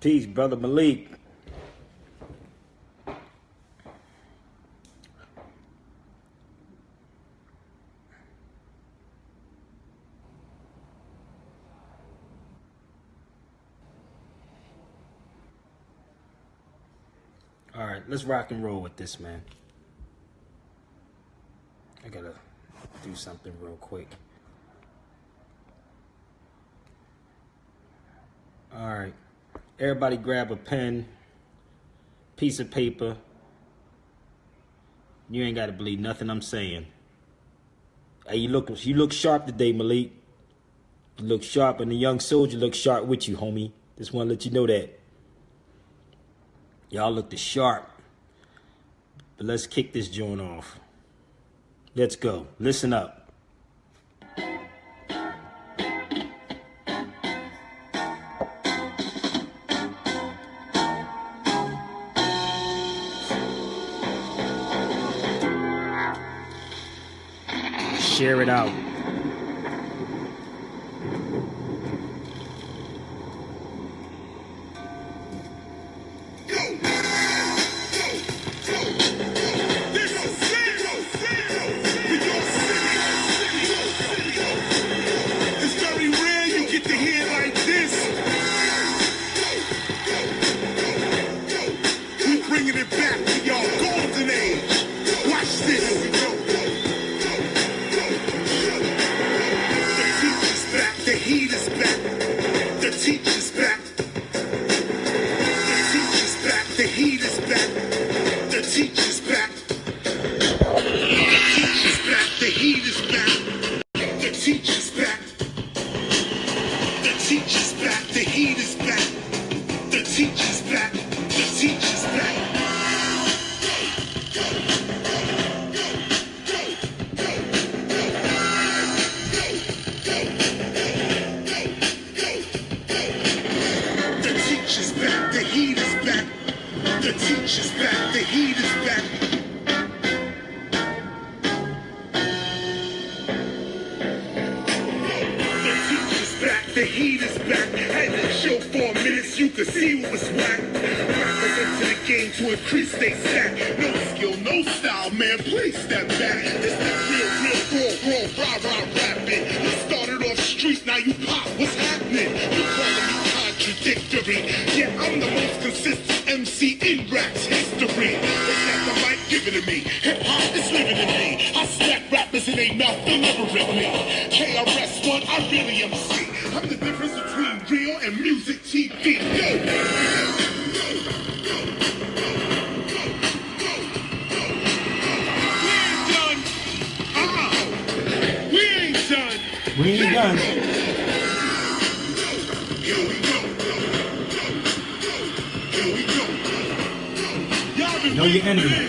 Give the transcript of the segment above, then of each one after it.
Peace, brother Malik. All right, let's rock and roll with this, man. I gotta do something real quick. All right, everybody grab a pen, piece of paper. You ain't gotta believe nothing I'm saying. Hey, you look sharp today, Malik. You look sharp, and the young soldier looks sharp with you, homie. Just wanna let you know that. Y'all look the sharp. But let's kick this joint off. Let's go. Listen up. Share it out. Know your enemy.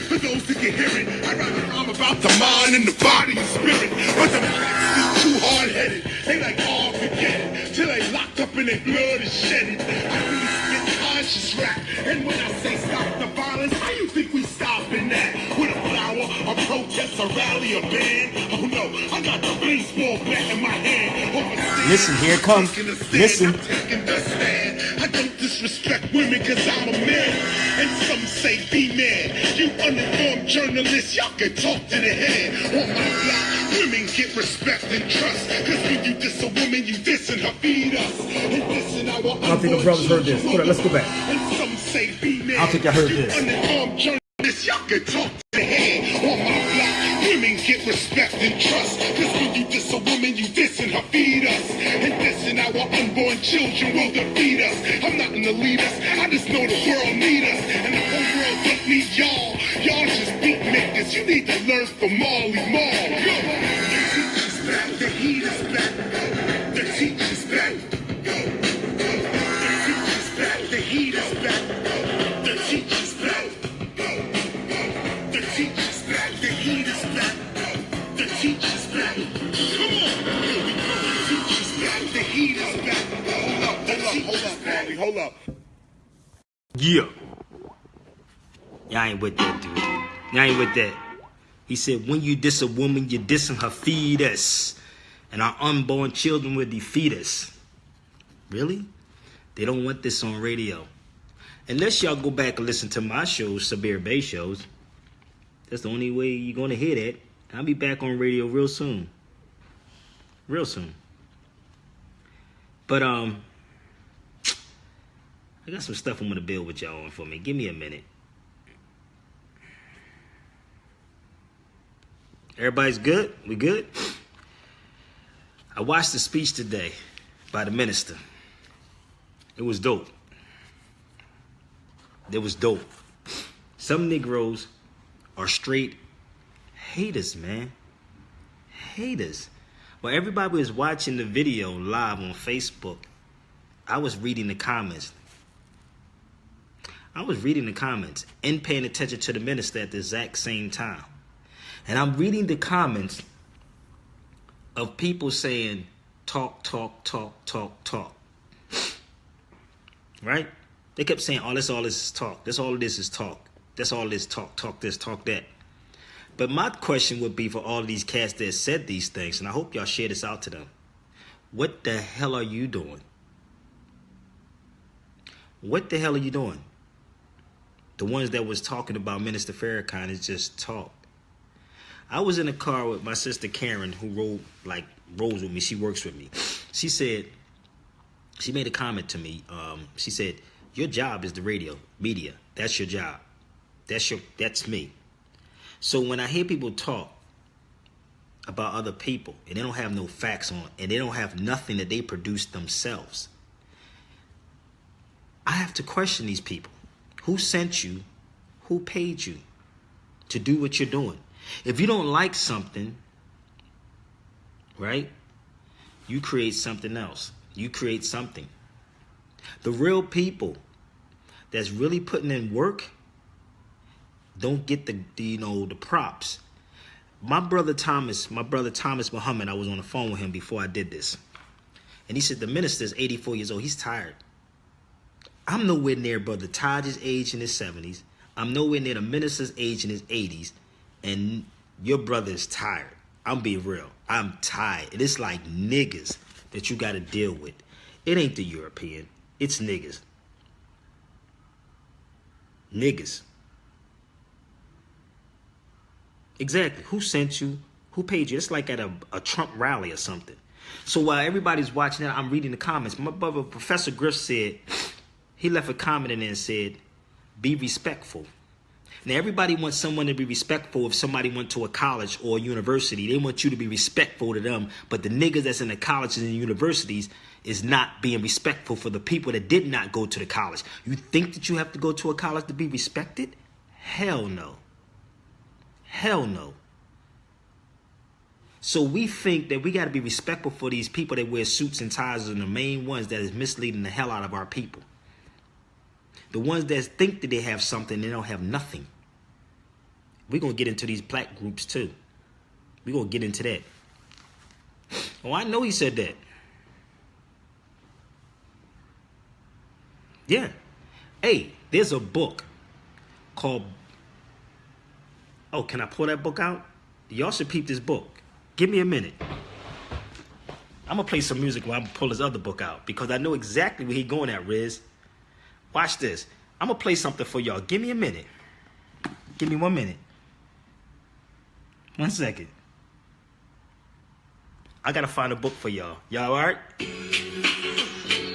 For those that can hear it, I rather rhyme about the mind and the body and spirit. But the cats is too hard-headed. They like all forget it till they locked up and their blood is shedded. I really spit conscious rap, and when I say stop the violence, how you think we stopping that? With a flower, a protest, a rally, a band? Oh no, I got the baseball bat in my hand. Listen, here it comes. Listen. I don't disrespect women cause I'm a man. And some say be man. You uninformed journalists, y'all can talk to the head. On my block, women get respect and trust. Cause when you diss a woman, you dissing her fetus. And dissing our I don't think the brothers heard this. Hold on, let's go back. And some say be man. I don't think I heard this. Uninformed journalists, y'all can talk to the head. On my block, women get respect and trust. Cause when you diss a woman, you dissing her fetus. And dissing our unborn children will defeat us. I'm not an elitist, I just know the world need us. And the whole world don't need y'all. Y'all just beat makers, you need to learn from Marley Marl. The teacher's back, the heat is back. The teacher's back. The teacher's back, the heat is back. The teacher's back. The teacher's back, the heat is back. The teacher's back. Come on, here we go. The teacher's back, the heat is back. Hold up, Marley, hold up. Yeah. Y'all ain't with that, dude. Y'all ain't with that. He said, when you diss a woman, you're dissing her fetus. and our unborn children will defeat us. Really? They don't want this on radio. Unless y'all go back and listen to my shows, Sabir Bay shows. That's the only way you're going to hear that. I'll be back on radio real soon. Real soon. But, I got some stuff I'm going to build with y'all on for me. Give me a minute. Everybody's good? We good? I watched the speech today by the minister. It was dope. It was dope. Some Negroes are straight haters, man. Haters. While everybody was watching the video live on Facebook, I was reading the comments. I was reading the comments and paying attention to the minister at the exact same time. And I'm reading the comments of people saying, talk, talk, talk, talk, talk. Right? They kept saying, all this is talk. That's all this is talk. That's all this talk, talk this, talk that. But my question would be for all of these cats that said these things, and I hope y'all share this out to them. What the hell are you doing? What the hell are you doing? The ones that was talking about Minister Farrakhan is just talk. I was in a car with my sister Karen, who rolls with me. She works with me. She said, she made a comment to me. She said, your job is the radio, media. That's your job. That's me. So when I hear people talk about other people and they don't have no facts on, and they don't have nothing that they produce themselves, I have to question these people. Who sent you? Who paid you to do what you're doing? If you don't like something, right, you create something else. You create something. The real people that's really putting in work don't get the props. My brother Thomas Muhammad, I was on the phone with him before I did this. And he said the minister is 84 years old. He's tired. I'm nowhere near Brother Taj's age in his 70s. I'm nowhere near the minister's age in his 80s. And your brother is tired. I'm being real. I'm tired. And it's like niggas that you got to deal with. It ain't the European. It's niggas. Niggas. Exactly. Who sent you? Who paid you? It's like at a Trump rally or something. So while everybody's watching that, I'm reading the comments. My brother, Professor Griff, said, he left a comment in there and said, be respectful. Now, everybody wants someone to be respectful if somebody went to a college or a university. They want you to be respectful to them. But the niggas that's in the colleges and universities is not being respectful for the people that did not go to the college. You think that you have to go to a college to be respected? Hell no. Hell no. So we think that we got to be respectful for these people that wear suits and ties are the main ones that is misleading the hell out of our people. The ones that think that they have something, they don't have nothing. We're going to get into these black groups too. We're going to get into that. Oh, I know he said that. Yeah. Hey, there's a book called... Oh, can I pull that book out? Y'all should peep this book. Give me a minute. I'm going to play some music while I pull this other book out because I know exactly where he's going at, Riz. Watch this. I'm going to play something for y'all. Give me a minute. Give me 1 minute. 1 second. I got to find a book for y'all. Y'all all right?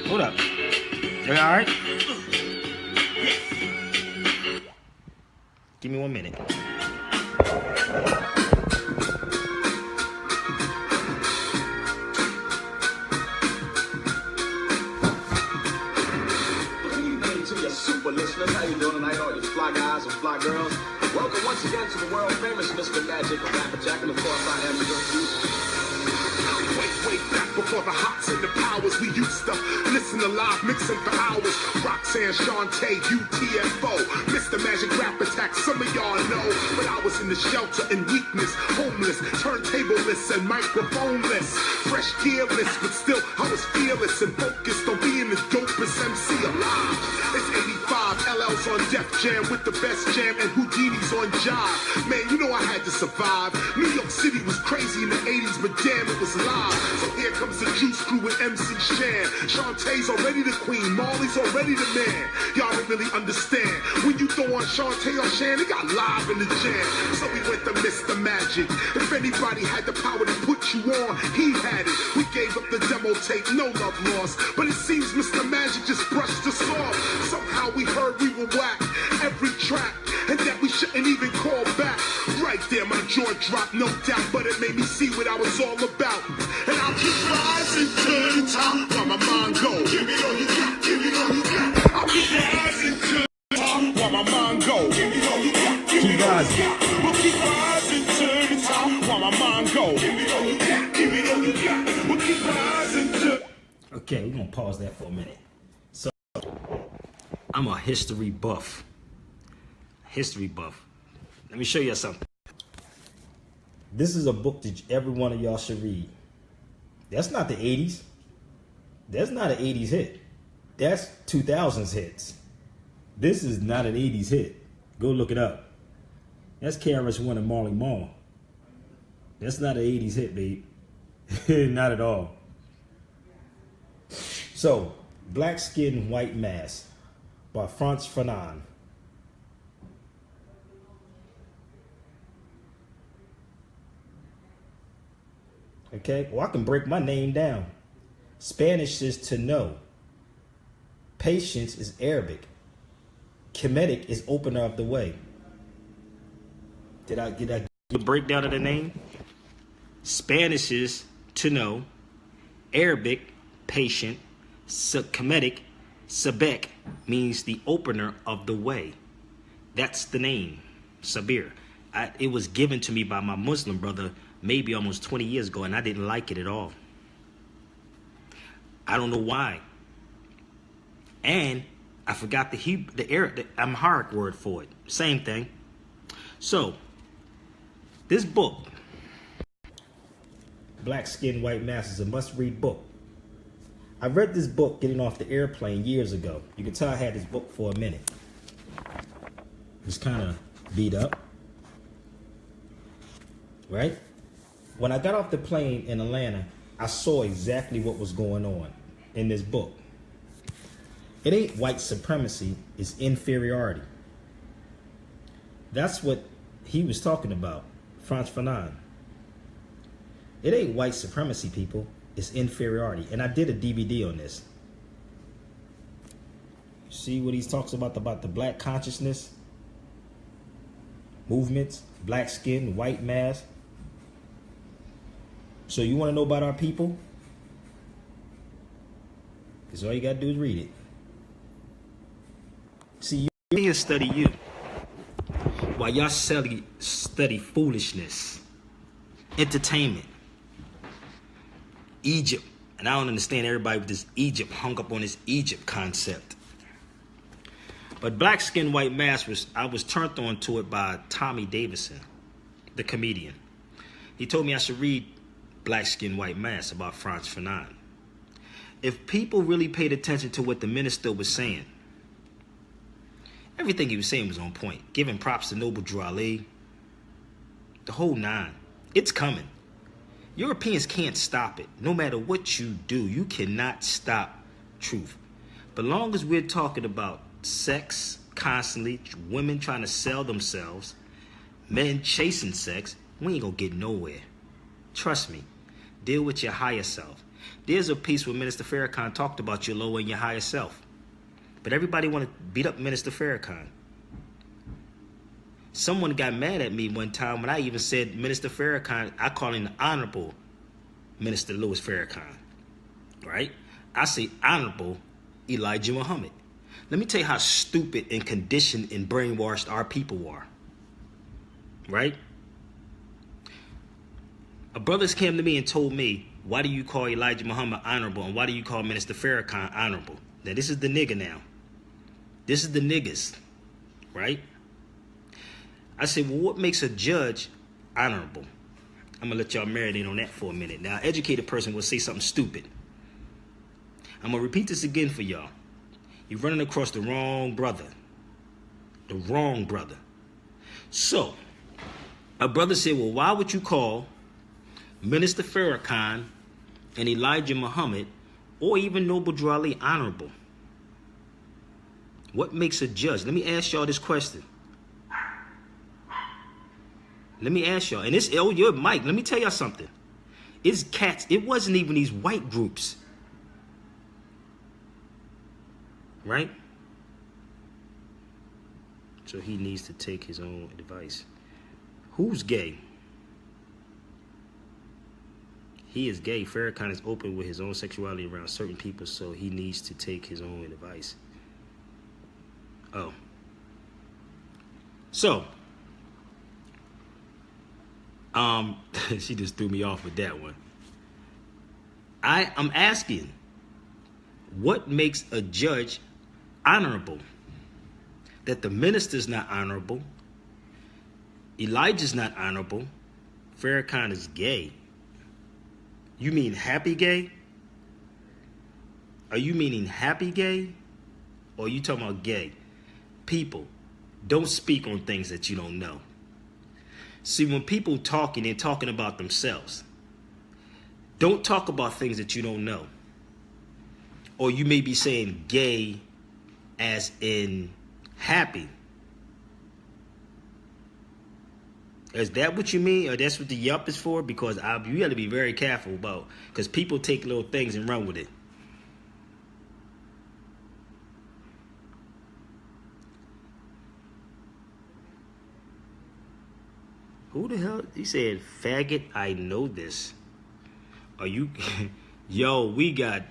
Hold up. Y'all all right? Give me 1 minute. Listeners, how you doing tonight, all you fly guys and fly girls? Welcome once again to the world famous Mr. Magic Rapper Jack, and of course I am your host. Way back before the hots and the power hours. We used to listen to live mixing for hours. Roxanne, Shantae, UTFO, Mr. Magic Rap Attack, some of y'all know. But I was in the shelter in weakness, homeless, turntableless and microphoneless. Fresh gearless, but still I was fearless and focused on being the dopest MC alive. It's 85, LL's on Def Jam with the best jam, and Houdini's on Jive. Man, you know I had to survive. New York City was crazy in the 80s, but damn, it was live. So here comes the Juice Crew with MC Shan. Shantae's already the queen, Marley's already the man. Y'all don't really understand. When you throw on Shantae or Shan, it got live in the jam. So we went to Mr. Magic. If anybody had the power to put you on, he had it. We gave up the demo tape, no love lost. But it seems Mr. Magic just brushed us off. Somehow we heard we were whack every track, and that we shouldn't even call back. Right there, my jaw dropped, no doubt, but it made me see what I was all about. And I'll keep rising to the top while my mind goes. Give me all you got, give me all you got. I'll keep rising to the top while my mind goes. Give me all you got, give me all you got. We'll keep rising to the top while my mind goes. Give me all you got, give me all you got. We'll keep rising to. Okay, we're gonna pause that for a minute. So, I'm a history buff. History buff. Let me show you something. This is a book that every one of y'all should read. That's not the 80s. That's not an 80s hit. That's 2000s hits. This is not an 80s hit. Go look it up. That's KRS-One and Marley Marl. That's not an 80s hit, babe. Not at all. So, Black Skin, White Mask by Frantz Fanon. Okay, well, I can break my name down. Spanish is to know. Patience is Arabic. Kemetic is opener of the way. Did I get a breakdown of the name? Spanish is to know. Arabic, patient. Kemetic, Sabek, means the opener of the way. That's the name, Sabir. It was given to me by my Muslim brother maybe almost 20 years ago, and I didn't like it at all. I don't know why. And I forgot the Amharic word for it. Same thing. So, this book, Black Skin, White Mask, is a must-read book. I read this book getting off the airplane years ago. You can tell I had this book for a minute. It's kind of beat up. Right? When I got off the plane in Atlanta, I saw exactly what was going on in this book. It ain't white supremacy, it's inferiority. That's what he was talking about, Frantz Fanon. It ain't white supremacy, people. It's inferiority. And I did a DVD on this. See what he talks about the black consciousness, movements, black skin, white mask. So you want to know about our people? Because all you got to do is read it. See, you here study you. While y'all study foolishness, entertainment, Egypt. And I don't understand everybody with this Egypt, hung up on this Egypt concept. But Black Skin, White Mask, I was turned on to it by Tommy Davidson, the comedian. He told me I should read Black Skin, White Mask about Frantz Fanon. If people really paid attention to what the minister was saying, everything he was saying was on point. Giving props to Noble Drew Ali, the whole nine. It's coming. Europeans can't stop it. No matter what you do, you cannot stop truth. But long as we're talking about sex constantly, women trying to sell themselves, men chasing sex, we ain't gonna get nowhere. Trust me. Deal with your higher self. There's a piece where Minister Farrakhan talked about your lower and your higher self. But everybody want to beat up Minister Farrakhan. Someone got mad at me one time when I even said Minister Farrakhan, I call him the Honorable Minister Louis Farrakhan, right? I say Honorable Elijah Muhammad. Let me tell you how stupid and conditioned and brainwashed our people are, right? A brother came to me and told me why do you call Elijah Muhammad honorable, and why do you call Minister Farrakhan honorable? Now, this is the nigga now. This is the niggas, right? I said, well, what makes a judge honorable? I'm going to let y'all marinate on that for a minute. Now, an educated person will say something stupid. I'm going to repeat this again for y'all. You're running across the wrong brother. The wrong brother. So, a brother said, well, why would you call Minister Farrakhan and Elijah Muhammad or even Noble Drew Ali honorable? What makes a judge? Let me ask y'all this question. Let me ask y'all. And this, oh, you're Mike. Let me tell y'all something. It's cats. It wasn't even these white groups. Right? So he needs to take his own advice. Who's gay? He is gay. Farrakhan is open with his own sexuality around certain people, so he needs to take his own advice. Oh. So, she just threw me off with that one. I'm asking, what makes a judge honorable? That the minister's not honorable, Elijah's not honorable, Farrakhan is gay. You mean happy gay? Are you meaning happy gay? Or are you talking about gay? People, don't speak on things that you don't know. See, when people talking, they're talking about themselves. Don't talk about things that you don't know. Or you may be saying gay as in happy. Is that what you mean? Or that's what the yup is for? Because you got to be very careful about, because people take little things and run with it. Who the hell? He said, faggot, I know this. Are you? Yo, we got.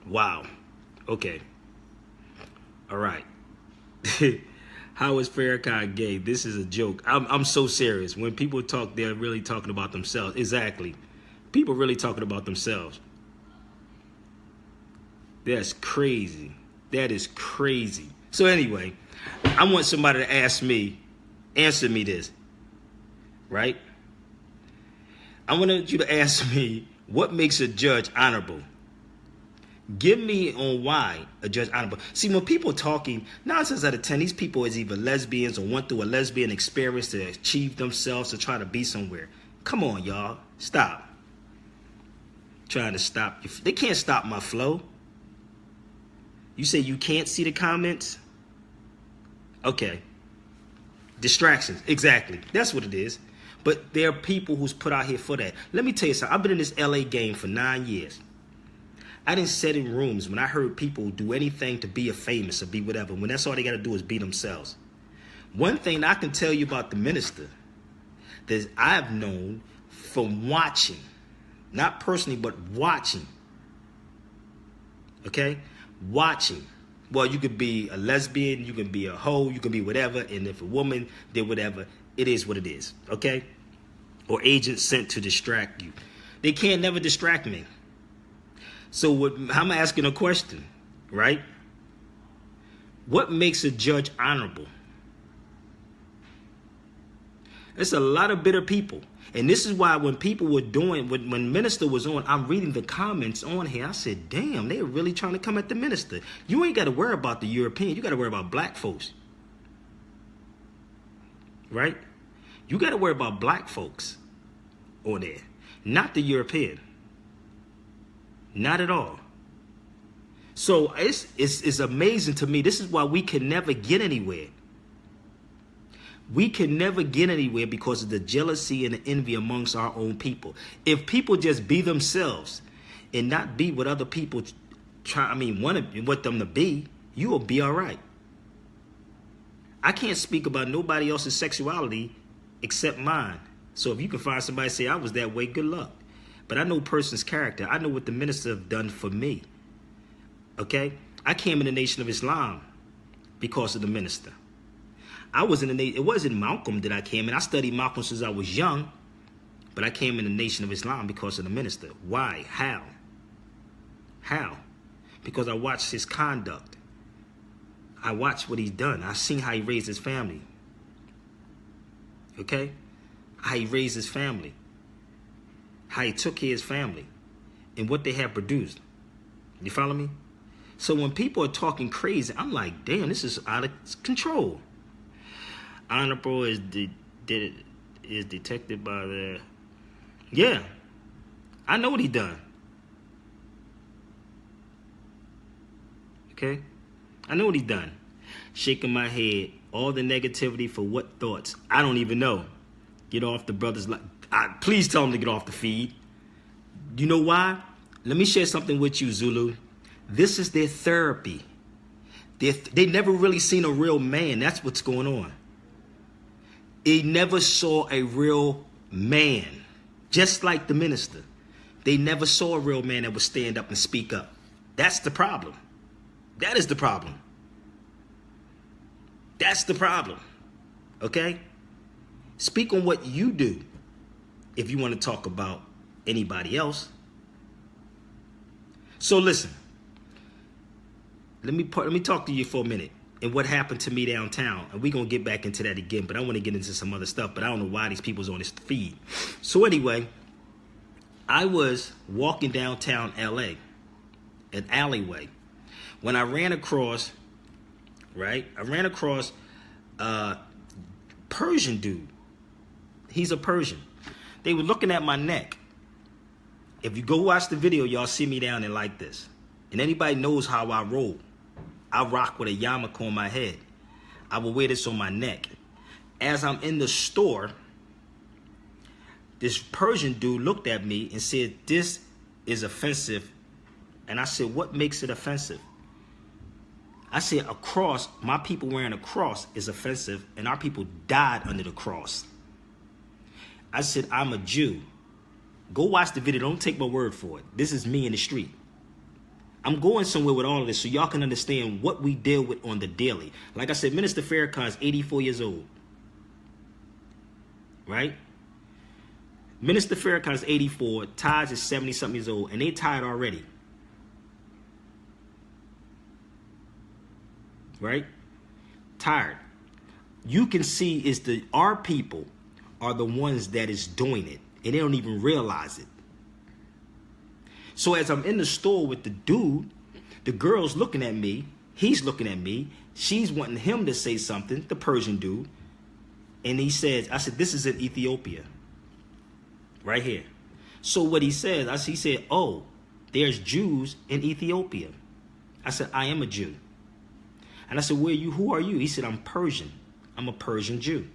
Wow. Okay. All right. How is Farrakhan gay? This is a joke. I'm so serious. When people talk, they're really talking about themselves. Exactly. People really talking about themselves. That's crazy. That is crazy. So anyway, I want somebody to answer me this, right? I wanted you to ask me, what makes a judge honorable? Give me on why a judge honorable. See, when people talking, 9 times out of 10, these people is either lesbians or went through a lesbian experience to achieve themselves, to try to be somewhere. Come on, y'all. Stop. Trying to stop you. They can't stop my flow. You say you can't see the comments? Okay. Distractions. Exactly. That's what it is. But there are people who's put out here for that. Let me tell you something. I've been in this LA game for 9 years. I didn't sit in rooms when I heard people do anything to be a famous or be whatever, when that's all they got to do is be themselves. One thing I can tell you about the minister that I've known from watching, not personally, but watching. Okay? Watching. Well, you could be a lesbian, you can be a hoe, you can be whatever, and if a woman did whatever, it is what it is. Okay? Or agents sent to distract you. They can't never distract me. So I'm asking a question, right? What makes a judge honorable? There's a lot of bitter people. And this is why when people were doing, when minister was on, I'm reading the comments on here. I said, damn, they're really trying to come at the minister. You ain't got to worry about the European. You got to worry about black folks. Right? You got to worry about black folks on there, not the European. Not at all. So it's amazing to me. This is why we can never get anywhere. We can never get anywhere because of the jealousy and the envy amongst our own people. If people just be themselves and not be what other people want them to be, you will be all right. I can't speak about nobody else's sexuality except mine. So if you can find somebody say I was that way, good luck. But I know a person's character. I know what the minister have done for me. Okay? I came in the Nation of Islam because of the minister. I was in the Nation. It wasn't Malcolm that I came in. I studied Malcolm since I was young. But I came in the Nation of Islam because of the minister. Why? How? Because I watched his conduct. I watched what he's done. I seen how he raised his family. Okay? How he raised his family. How he took care of his family. And what they have produced. You follow me? So when people are talking crazy, I'm like, damn, this is out of control. Honorable is detected by the... Yeah. I know what he done. Okay? I know what he done. Shaking my head. All the negativity for what thoughts? I don't even know. Get off the brothers. Please tell them to get off the feed. You know why? Let me share something with you, Zulu. This is their therapy. They never really seen a real man. That's what's going on. They never saw a real man. Just like the minister. They never saw a real man that would stand up and speak up. That's the problem. That is the problem. That's the problem. Okay? Speak on what you do if you want to talk about anybody else. So listen. Let me talk to you for a minute and what happened to me downtown. And we're going to get back into that again, but I want to get into some other stuff, but I don't know why these people's on this feed. So anyway, I was walking downtown LA, an alleyway, when I ran across, right? I ran across a Persian dude. He's a Persian. They were looking at my neck. If you go watch the video, y'all see me down there like this. And anybody knows how I roll. I rock with a yarmulke on my head. I will wear this on my neck. As I'm in the store, this Persian dude looked at me and said, "This is offensive." And I said, "What makes it offensive?" I said, "A cross, my people wearing a cross is offensive, and our people died under the cross." I said, "I'm a Jew." Go watch the video. Don't take my word for it. This is me in the street. I'm going somewhere with all of this so y'all can understand what we deal with on the daily. Like I said, Minister Farrakhan is 84 years old. Right? Minister Farrakhan is 84. Taj is 70-something years old. And they tired already. Right? Tired. You can see is our people are the ones that is doing it. And they don't even realize it. So as I'm in the store with the dude, the girl's looking at me. He's looking at me. She's wanting him to say something, the Persian dude. And he says, I said, "This is in Ethiopia. Right here." So what he says, he said, "Oh, there's Jews in Ethiopia." I said, "I am a Jew." And I said, who are you? He said, "I'm Persian. I'm a Persian Jew."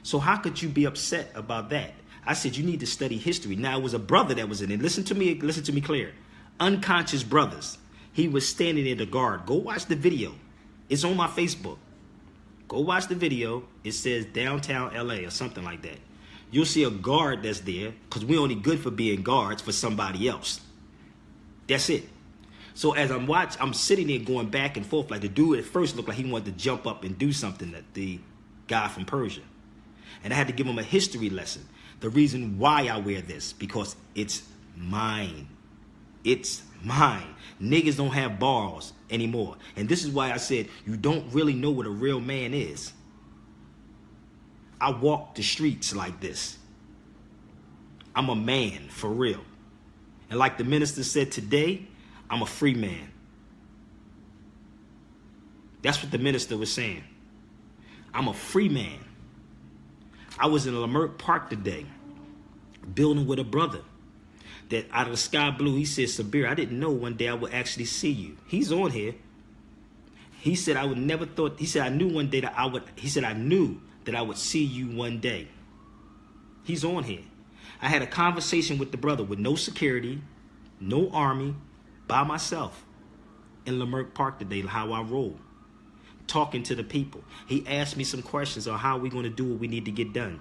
So how could you be upset about that? I said, "You need to study history." Now, it was a brother that was in it. Listen to me clear. Unconscious brothers. He was standing in the guard. Go watch the video. It's on my Facebook. Go watch the video. It says downtown LA or something like that. You'll see a guard that's there because we're only good for being guards for somebody else. That's it. So as I'm sitting there going back and forth. Like the dude at first looked like he wanted to jump up and do something, that the guy from Persia. And I had to give him a history lesson. The reason why I wear this, because it's mine. It's mine. Niggas don't have balls anymore. And this is why I said you don't really know what a real man is. I walk the streets like this. I'm a man for real. And like the minister said today, I'm a free man. That's what the minister was saying. I'm a free man. I was in Leimert Park today, building with a brother that out of the sky blue, he said, "Sabir, I didn't know one day I would actually see you." He's on here. He said, "I would never thought," he said, "I knew one day that I knew that I would see you one day." He's on here. I had a conversation with the brother with no security, no army, by myself in Leimert Park today, how I roll. Talking to the people. He asked me some questions on how we're going to do what we need to get done.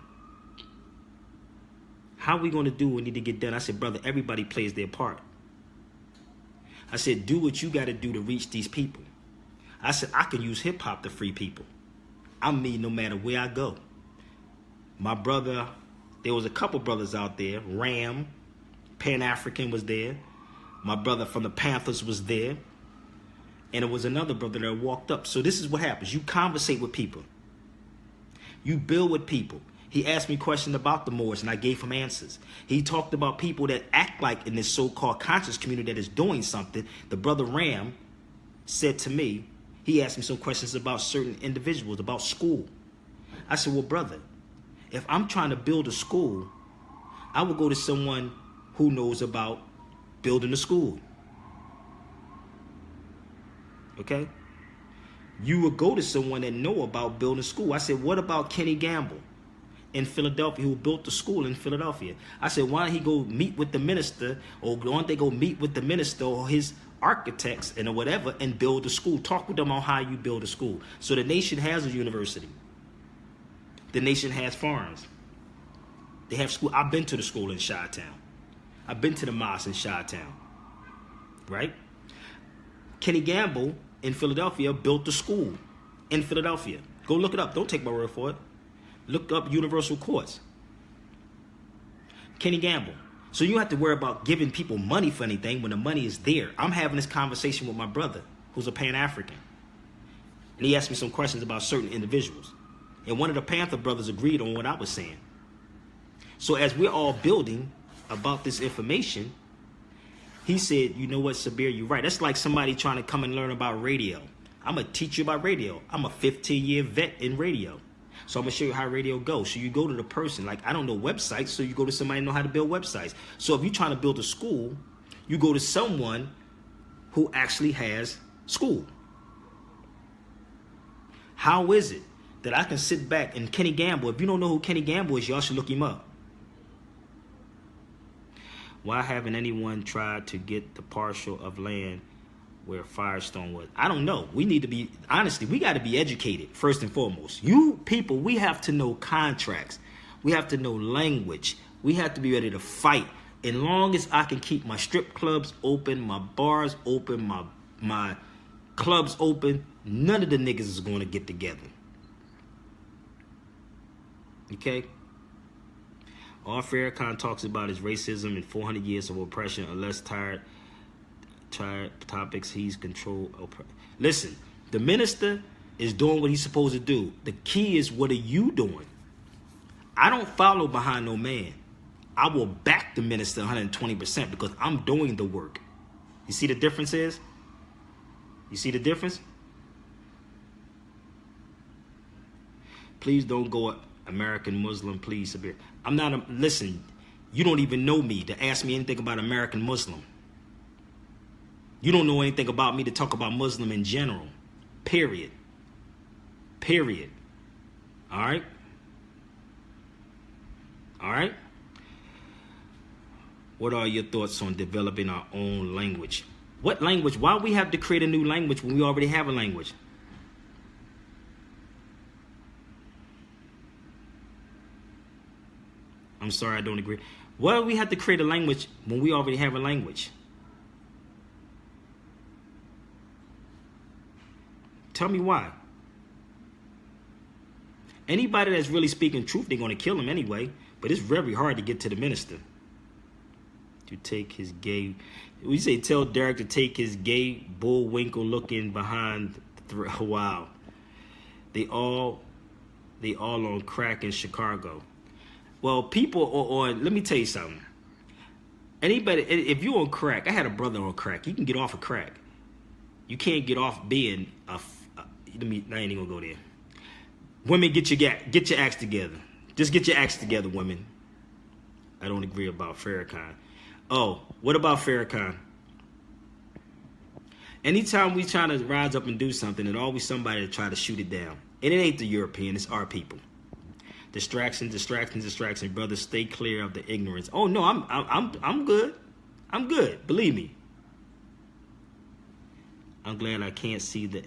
How we going to do what we need to get done? I said, "Brother, everybody plays their part." I said, "Do what you got to do to reach these people." I said, "I can use hip hop to free people. I'm me no matter where I go." My brother There was a couple brothers out there. Ram, Pan-African was there. My brother from the Panthers was there. And it was another brother that walked up. So this is what happens. You conversate with people. You build with people. He asked me questions about the Moors, and I gave him answers. He talked about people that act like in this so-called conscious community that is doing something. The brother Ram said to me, he asked me some questions about certain individuals, about school. I said, well, brother, if I'm trying to build a school, I will go to someone who knows about building a school. Okay? You would go to someone that know about building a school. I said, what about Kenny Gamble in Philadelphia, who built the school in Philadelphia? I said, why don't he go meet with the minister, or why don't they go meet with the minister or his architects and whatever and build a school? Talk with them on how you build a school. So the nation has a university. The nation has farms. They have school. I've been to the school in Chi-Town. I've been to the mosque in Chi-Town. Right? Kenny Gamble in Philadelphia built the school in Philadelphia. Go look it up. Don't take my word for it. Look up Universal Courts. Kenny Gamble. So you don't have to worry about giving people money for anything when the money is there. I'm having this conversation with my brother, who's a Pan-African. And he asked me some questions about certain individuals. And one of the Panther brothers agreed on what I was saying. So as we're all building about this information, he said, you know what, Sabir, you're right. That's like somebody trying to come and learn about radio. I'm going to teach you about radio. I'm a 15-year vet in radio. So I'm going to show you how radio goes. So you go to the person. Like, I don't know websites, so you go to somebody who know how to build websites. So if you're trying to build a school, you go to someone who actually has school. How is it that I can sit back and Kenny Gamble, if you don't know who Kenny Gamble is, y'all should look him up. Why haven't anyone tried to get the partial of land where Firestone was? I don't know. We need to be, honestly, we got to be educated first and foremost. You people, we have to know contracts. We have to know language. We have to be ready to fight. As long as I can keep my strip clubs open, my bars open, my clubs open, none of the niggas is going to get together. Okay? All Farrakhan talks about is racism and 400 years of oppression, unless tired topics he's control. Listen, the minister is doing what he's supposed to do. The key is, what are you doing? I don't follow behind no man. I will back the minister 120% because I'm doing the work. You see the difference is? You see the difference? Please don't go American Muslim, please, Sabir. I'm not a, listen, you don't even know me to ask me anything about American Muslim. You don't know anything about me to talk about Muslim in general. Period. Period. All right? All right? What are your thoughts on developing our own language? What language? Why we have to create a new language when we already have a language? I'm sorry, I don't agree. Why do we have to create a language when we already have a language? Tell me why. Anybody that's really speaking truth, they're going to kill him anyway. But it's very hard to get to the minister. To take his gay... We say tell Derek to take his gay bullwinkle looking behind... Wow. They all on crack in Chicago. Well, people are on... Let me tell you something. Anybody... If you on crack... I had a brother on crack. You can get off of crack. You can't get off being a... I ain't even gonna go there. Women, get your acts together. Just get your acts together, women. I don't agree about Farrakhan. Oh, what about Farrakhan? Anytime we try to rise up and do something, there's always somebody to try to shoot it down. And it ain't the European, it's our people. Distraction. Brothers, stay clear of the ignorance. Oh no, I'm good. I'm good. Believe me. I'm glad I can't see the...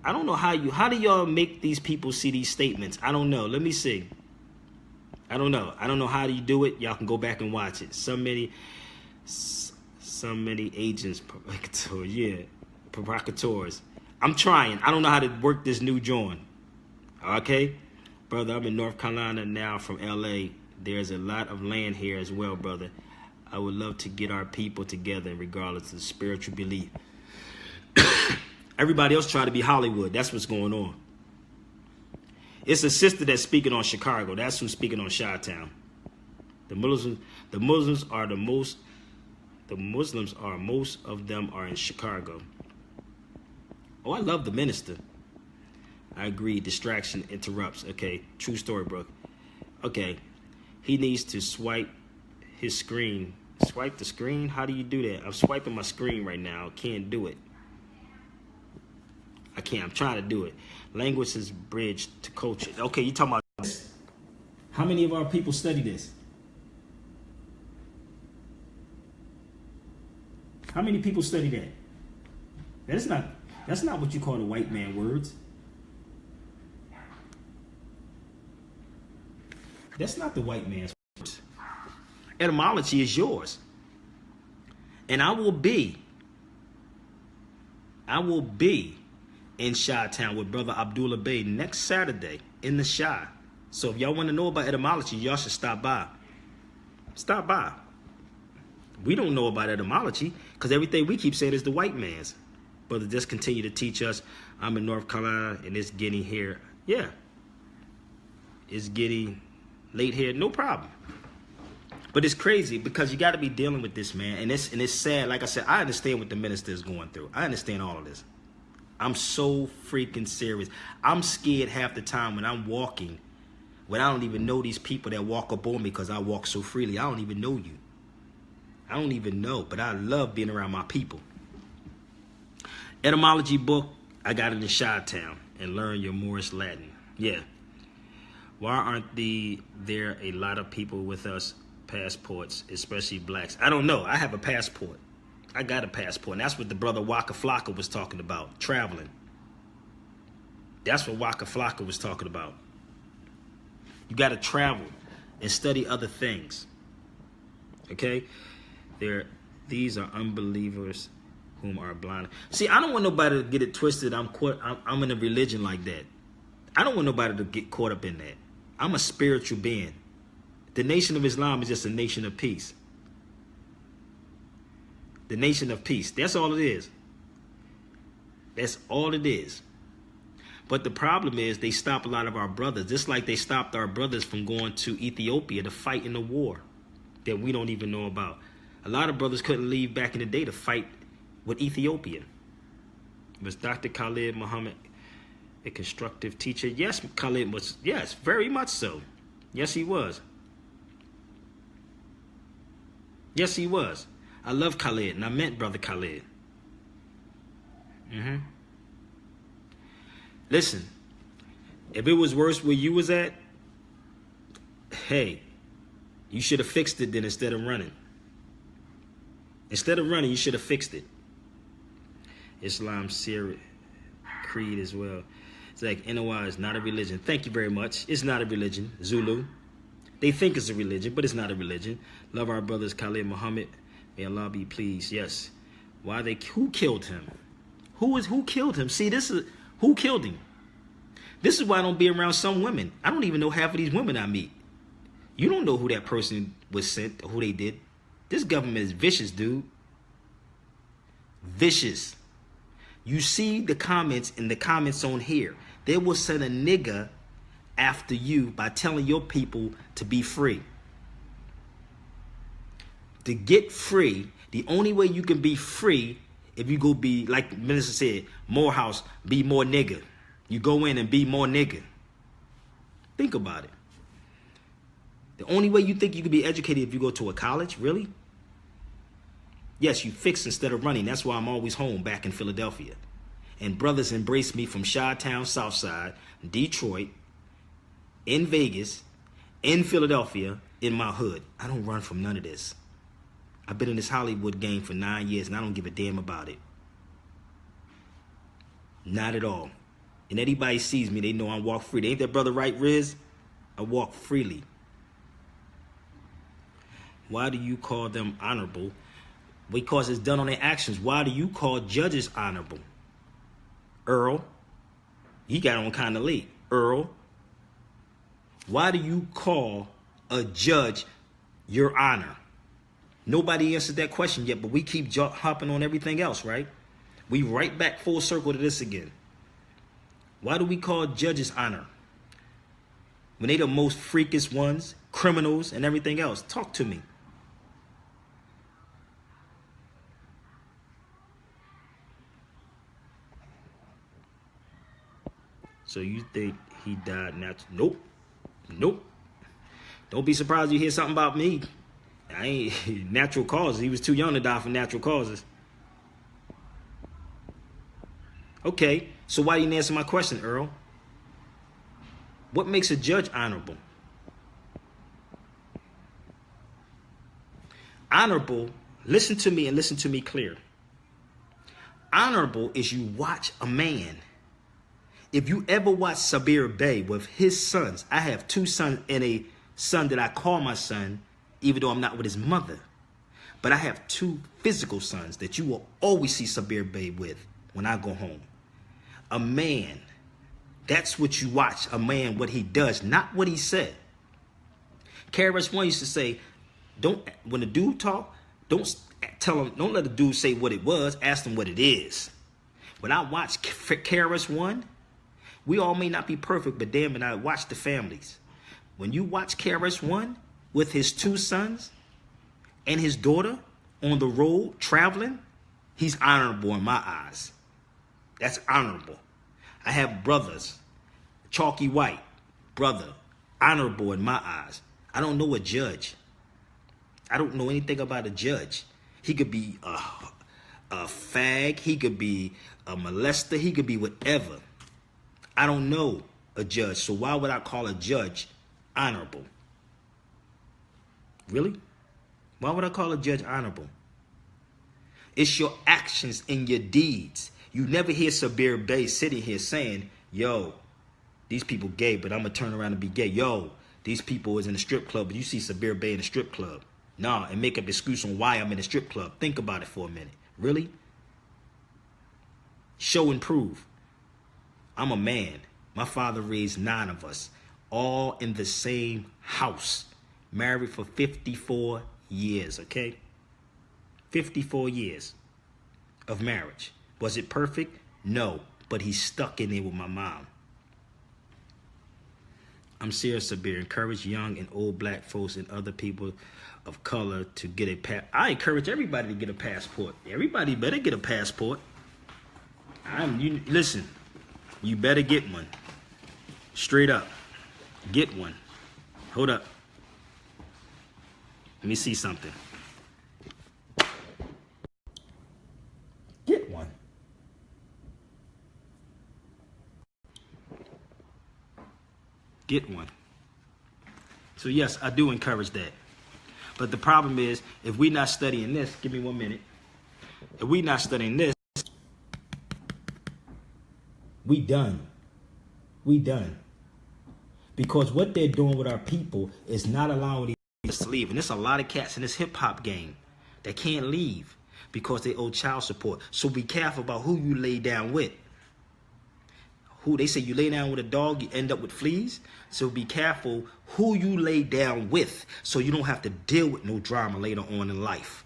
I don't know how do y'all make these people see these statements? I don't know. Let me see. I don't know. I don't know how do you do it. Y'all can go back and watch it. So many agents, provocateurs. Yeah, provocateurs. I'm trying. I don't know how to work this new joint. Okay, brother. I'm in North Carolina now from LA. there's a lot of land here as well, brother. I would love to get our people together regardless of spiritual belief. Everybody else try to be Hollywood. That's what's going on. It's a sister that's speaking on Chicago. That's who's speaking on Chi-Town. The Muslims are most of them are in Chicago. Oh, I love the minister. I agree. Distraction interrupts. Okay, true story, bro. Okay, he needs to swipe his screen. Swipe the screen? How do you do that? I'm swiping my screen right now. Can't do it. I can't. I'm trying to do it. Language is bridged to culture. Okay, you talking about this? How many of our people study this? How many people study that? That's not what you call the white man words. That's not the white man's words. Etymology is yours. And I will be in Chi-Town with Brother Abdullah Bey next Saturday in the Chi. So if y'all want to know about etymology, y'all should stop by. Stop by. We don't know about etymology because everything we keep saying is the white man's. Brother, just continue to teach us. I'm in North Carolina and it's getting here. Yeah. It's getting late here. No problem. But it's crazy because you got to be dealing with this, man. And it's sad. Like I said, I understand what the minister is going through. I understand all of this. I'm so freaking serious. I'm scared half the time when I'm walking, when I don't even know these people that walk up on me because I walk so freely. I don't even know you. I don't even know, but I love being around my people. Etymology book, I got it in Chi-Town, and learn your Moorish Latin. Yeah. Why aren't there a lot of people with us passports, especially blacks? I don't know. I have a passport. I got a passport, and that's what the brother Waka Flocka was talking about, traveling. That's what Waka Flocka was talking about. You got to travel and study other things. Okay? These are unbelievers whom are blind. See, I don't want nobody to get it twisted. I'm in a religion like that. I don't want nobody to get caught up in that. I'm a spiritual being. The Nation of Islam is just a nation of peace. The nation of peace. That's all it is. That's all it is. But the problem is they stop a lot of our brothers, just like they stopped our brothers from going to Ethiopia to fight in the war that we don't even know about. A lot of brothers couldn't leave back in the day to fight with Ethiopia. Was Dr. Khalid Muhammad a constructive teacher? Yes, Khalid was. Yes, very much so. Yes, he was. Yes, he was. I love Khalid, and I meant Brother Khalid. Listen, if it was worse where you was at, hey, you should have fixed it then instead of running. Instead of running, you should have fixed it. Islam, Syria, creed as well. It's like NOI is not a religion. Thank you very much. It's not a religion. Zulu. They think it's a religion, but it's not a religion. Love our brothers, Khalid Muhammad. May Allah be pleased. Yes. Who killed him? Who killed him? See, who killed him? This is why I don't be around some women. I don't even know half of these women I meet. You don't know who that person was sent or who they did. This government is vicious, dude. Vicious. You see the comments in the comments on here. They will send a nigga after you by telling your people to be free. To get free, the only way you can be free if you go be, like the minister said, Morehouse, be more nigga. You go in and be more nigga. Think about it. The only way you think you can be educated if you go to a college, really? Yes, you fix instead of running. That's why I'm always home back in Philadelphia. And brothers embrace me from Chi-Town, Southside, Detroit, in Vegas, in Philadelphia, in my hood. I don't run from none of this. I've been in this Hollywood game for 9 years and I don't give a damn about it. Not at all. And anybody sees me, they know I walk free. Ain't that brother right, Riz? I walk freely. Why do you call them honorable? Because it's done on their actions. Why do you call judges honorable? Earl, he got on kind of late. Earl, why do you call a judge, Your Honor? Nobody answered that question yet, but we keep hopping on everything else, right? We right back full circle to this again. Why do we call judges honor? When they the most freakish ones, criminals and everything else. Talk to me. So you think he died natural? Nope. Nope. Don't be surprised you hear something about me. I ain't natural causes. He was too young to die from natural causes. Okay, so why didn't you answer my question, Earl? What makes a judge honorable? Honorable, listen to me and listen to me clear. Honorable is you watch a man. If you ever watch Sabir Bey with his sons, I have 2 sons and a son that I call my son, even though I'm not with his mother. But I have 2 physical sons that you will always see Sabir Bey with when I go home. A man, that's what you watch, a man, what he does, not what he said. KRS-One used to say, when the dude talk, don't let the dude say what it was, ask him what it is. When I watch KRS-One, we all may not be perfect, but damn it, I watch the families. When you watch KRS-One with his 2 sons and his daughter on the road traveling, he's honorable in my eyes. That's honorable. I have brothers, Chalky White, brother, honorable in my eyes. I don't know a judge. I don't know anything about a judge. He could be a fag. He could be a molester. He could be whatever. I don't know a judge. So why would I call a judge honorable? Really? Why would I call a judge honorable? It's your actions and your deeds. You never hear Sabir Bey sitting here saying, yo, these people gay, but I'm going to turn around and be gay. Yo, these people is in a strip club, but you see Sabir Bey in a strip club. Nah, and make up an excuse on why I'm in a strip club. Think about it for a minute. Really? Show and prove. I'm a man. My father raised 9 of us, all in the same house, married for 54 years, okay? 54 years of marriage. Was it perfect? No, but he's stuck in there with my mom. I'm serious, Sabir. Encourage young and old black folks and other people of color to get a passport. I encourage everybody to get a passport. Everybody better get a passport. Listen, you better get one. Straight up. Get one. Hold up. Let me see something. Get one. Get one. So yes, I do encourage that. But the problem is, if we're not studying this, give me 1 minute. If we're not studying this, we done. We done. Because what they're doing with our people is not allowing us to leave. And there's a lot of cats in this hip hop game that can't leave because they owe child support. So be careful about who you lay down with. Who they say you lay down with a dog, you end up with fleas. So be careful who you lay down with so you don't have to deal with no drama later on in life.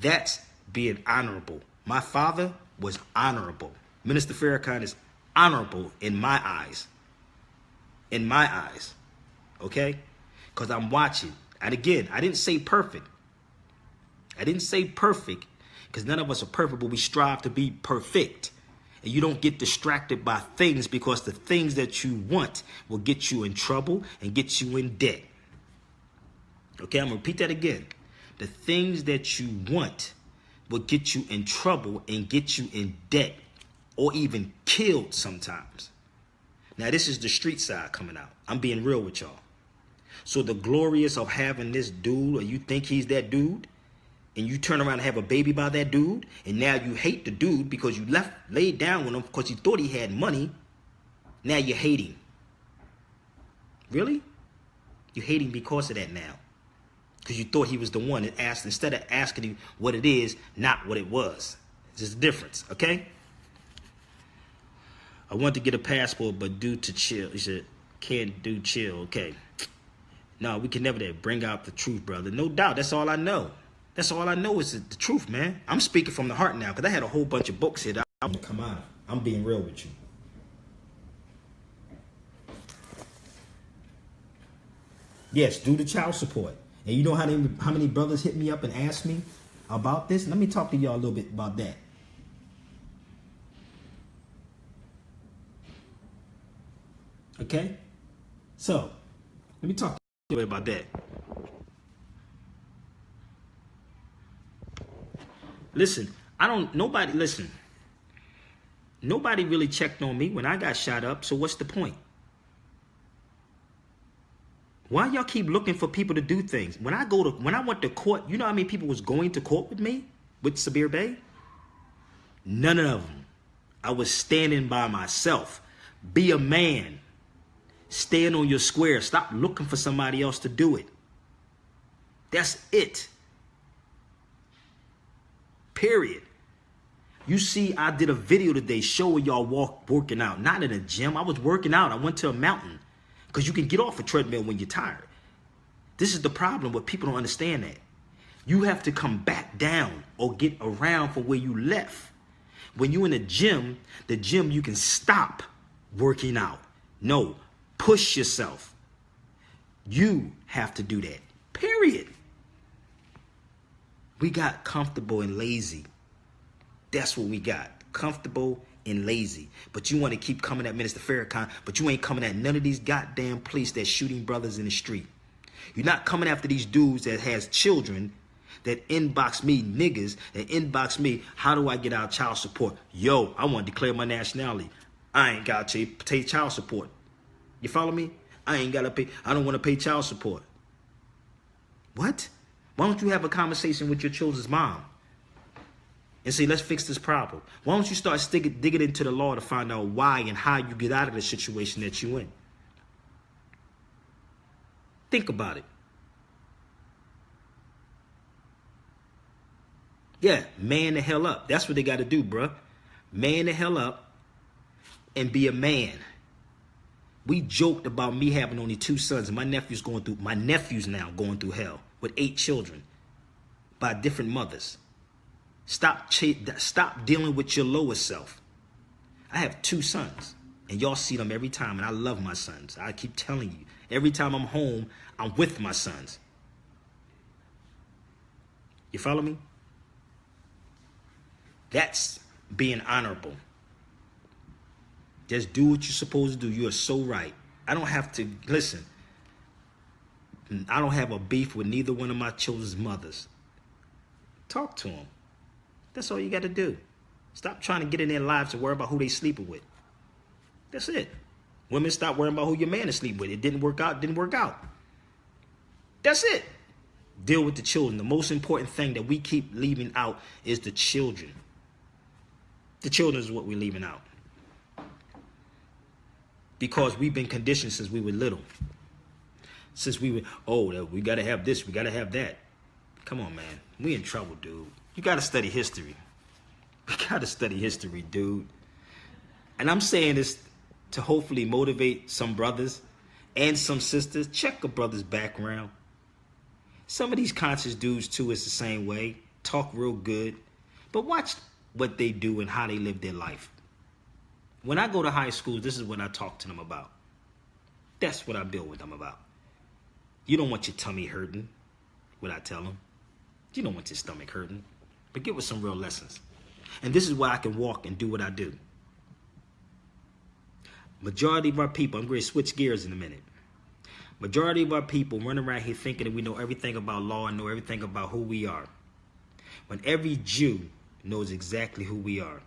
That's being honorable. My father was honorable. Minster Farrakhan is honorable in my eyes. In my eyes. Okay? Because I'm watching. And again, I didn't say perfect. I didn't say perfect because none of us are perfect, but we strive to be perfect. And you don't get distracted by things because the things that you want will get you in trouble and get you in debt. Okay, I'm going to repeat that again. The things that you want will get you in trouble and get you in debt or even killed sometimes. Now, this is the street side coming out. I'm being real with y'all. So the glorious of having this dude, or you think he's that dude, and you turn around and have a baby by that dude, and now you hate the dude because you laid down with him because you thought he had money. Now you hate him. Really? You hate him because of that now. Because you thought he was the one that asked, instead of asking him what it is, not what it was. There's a difference, okay? I want to get a passport, but due to chill. He said, can't do chill, okay. No, we can never bring out the truth, brother. No doubt. That's all I know. That's all I know is the truth, man. I'm speaking from the heart now because I had a whole bunch of books here. Come on. I'm being real with you. Yes, due to child support. And you know how many brothers hit me up and asked me about this? Let me talk to y'all a little bit about that. Okay? So, let me talk to you about that. Listen, nobody really checked on me when I got shot up, so what's the point? Why y'all keep looking for people to do things? When I went to court, you know how many people was going to court with me? With Sabir Bey? None of them. I was standing by myself. Be a man. Stand on your square. Stop looking for somebody else to do it. That's it. Period. You see, I did a video today showing y'all working out. Not in a gym. I was working out. I went to a mountain. Because you can get off a treadmill when you're tired. This is the problem, but people don't understand that. You have to come back down or get around from where you left. When you're in the gym, you can stop working out. No, push yourself. You have to do that. Period. We got comfortable and lazy. That's what we got. Comfortable and lazy. But you want to keep coming at Minister Farrakhan, but you ain't coming at none of these goddamn police that's shooting brothers in the street. You're not coming after these dudes that has children that inbox me, niggas that inbox me, how do I get out child support? Yo, I want to declare my nationality. I ain't got to pay child support. You follow me? I ain't got to pay. I don't want to pay child support. What? Why don't you have a conversation with your children's mom and say, let's fix this problem? Why don't you start digging into the law to find out why and how you get out of the situation that you in? Think about it. Yeah, man the hell up. That's what they got to do, bruh. Man the hell up and be a man. We joked about me having only 2 sons, and my nephew's now going through hell with 8 children by different mothers. Stop dealing with your lower self. I have 2 sons, and y'all see them every time, and I love my sons. I keep telling you, every time I'm home, I'm with my sons. You follow me? That's being honorable. Just do what you're supposed to do. You are so right. I don't have to, listen, I don't have a beef with neither one of my children's mothers. Talk to them. That's all you got to do. Stop trying to get in their lives and worry about who they sleeping with. That's it. Women, stop worrying about who your man is sleeping with. It didn't work out, didn't work out. That's it. Deal with the children. The most important thing that we keep leaving out is the children. The children is what we're leaving out. Because we've been conditioned since we were little. Since we were, we got to have this, we got to have that. Come on, man. We in trouble, dude. You got to study history. We got to study history, dude. And I'm saying this to hopefully motivate some brothers and some sisters. Check a brother's background. Some of these conscious dudes, too, is the same way. Talk real good. But watch what they do and how they live their life. When I go to high school, this is what I talk to them about. That's what I build with them about. You don't want your tummy hurting, what I tell them. You don't want your stomach hurting. But get with some real lessons. And this is why I can walk and do what I do. Majority of our people, I'm going to switch gears in a minute. Majority of our people run around here thinking that we know everything about law and know everything about who we are. When every Jew knows exactly who we are.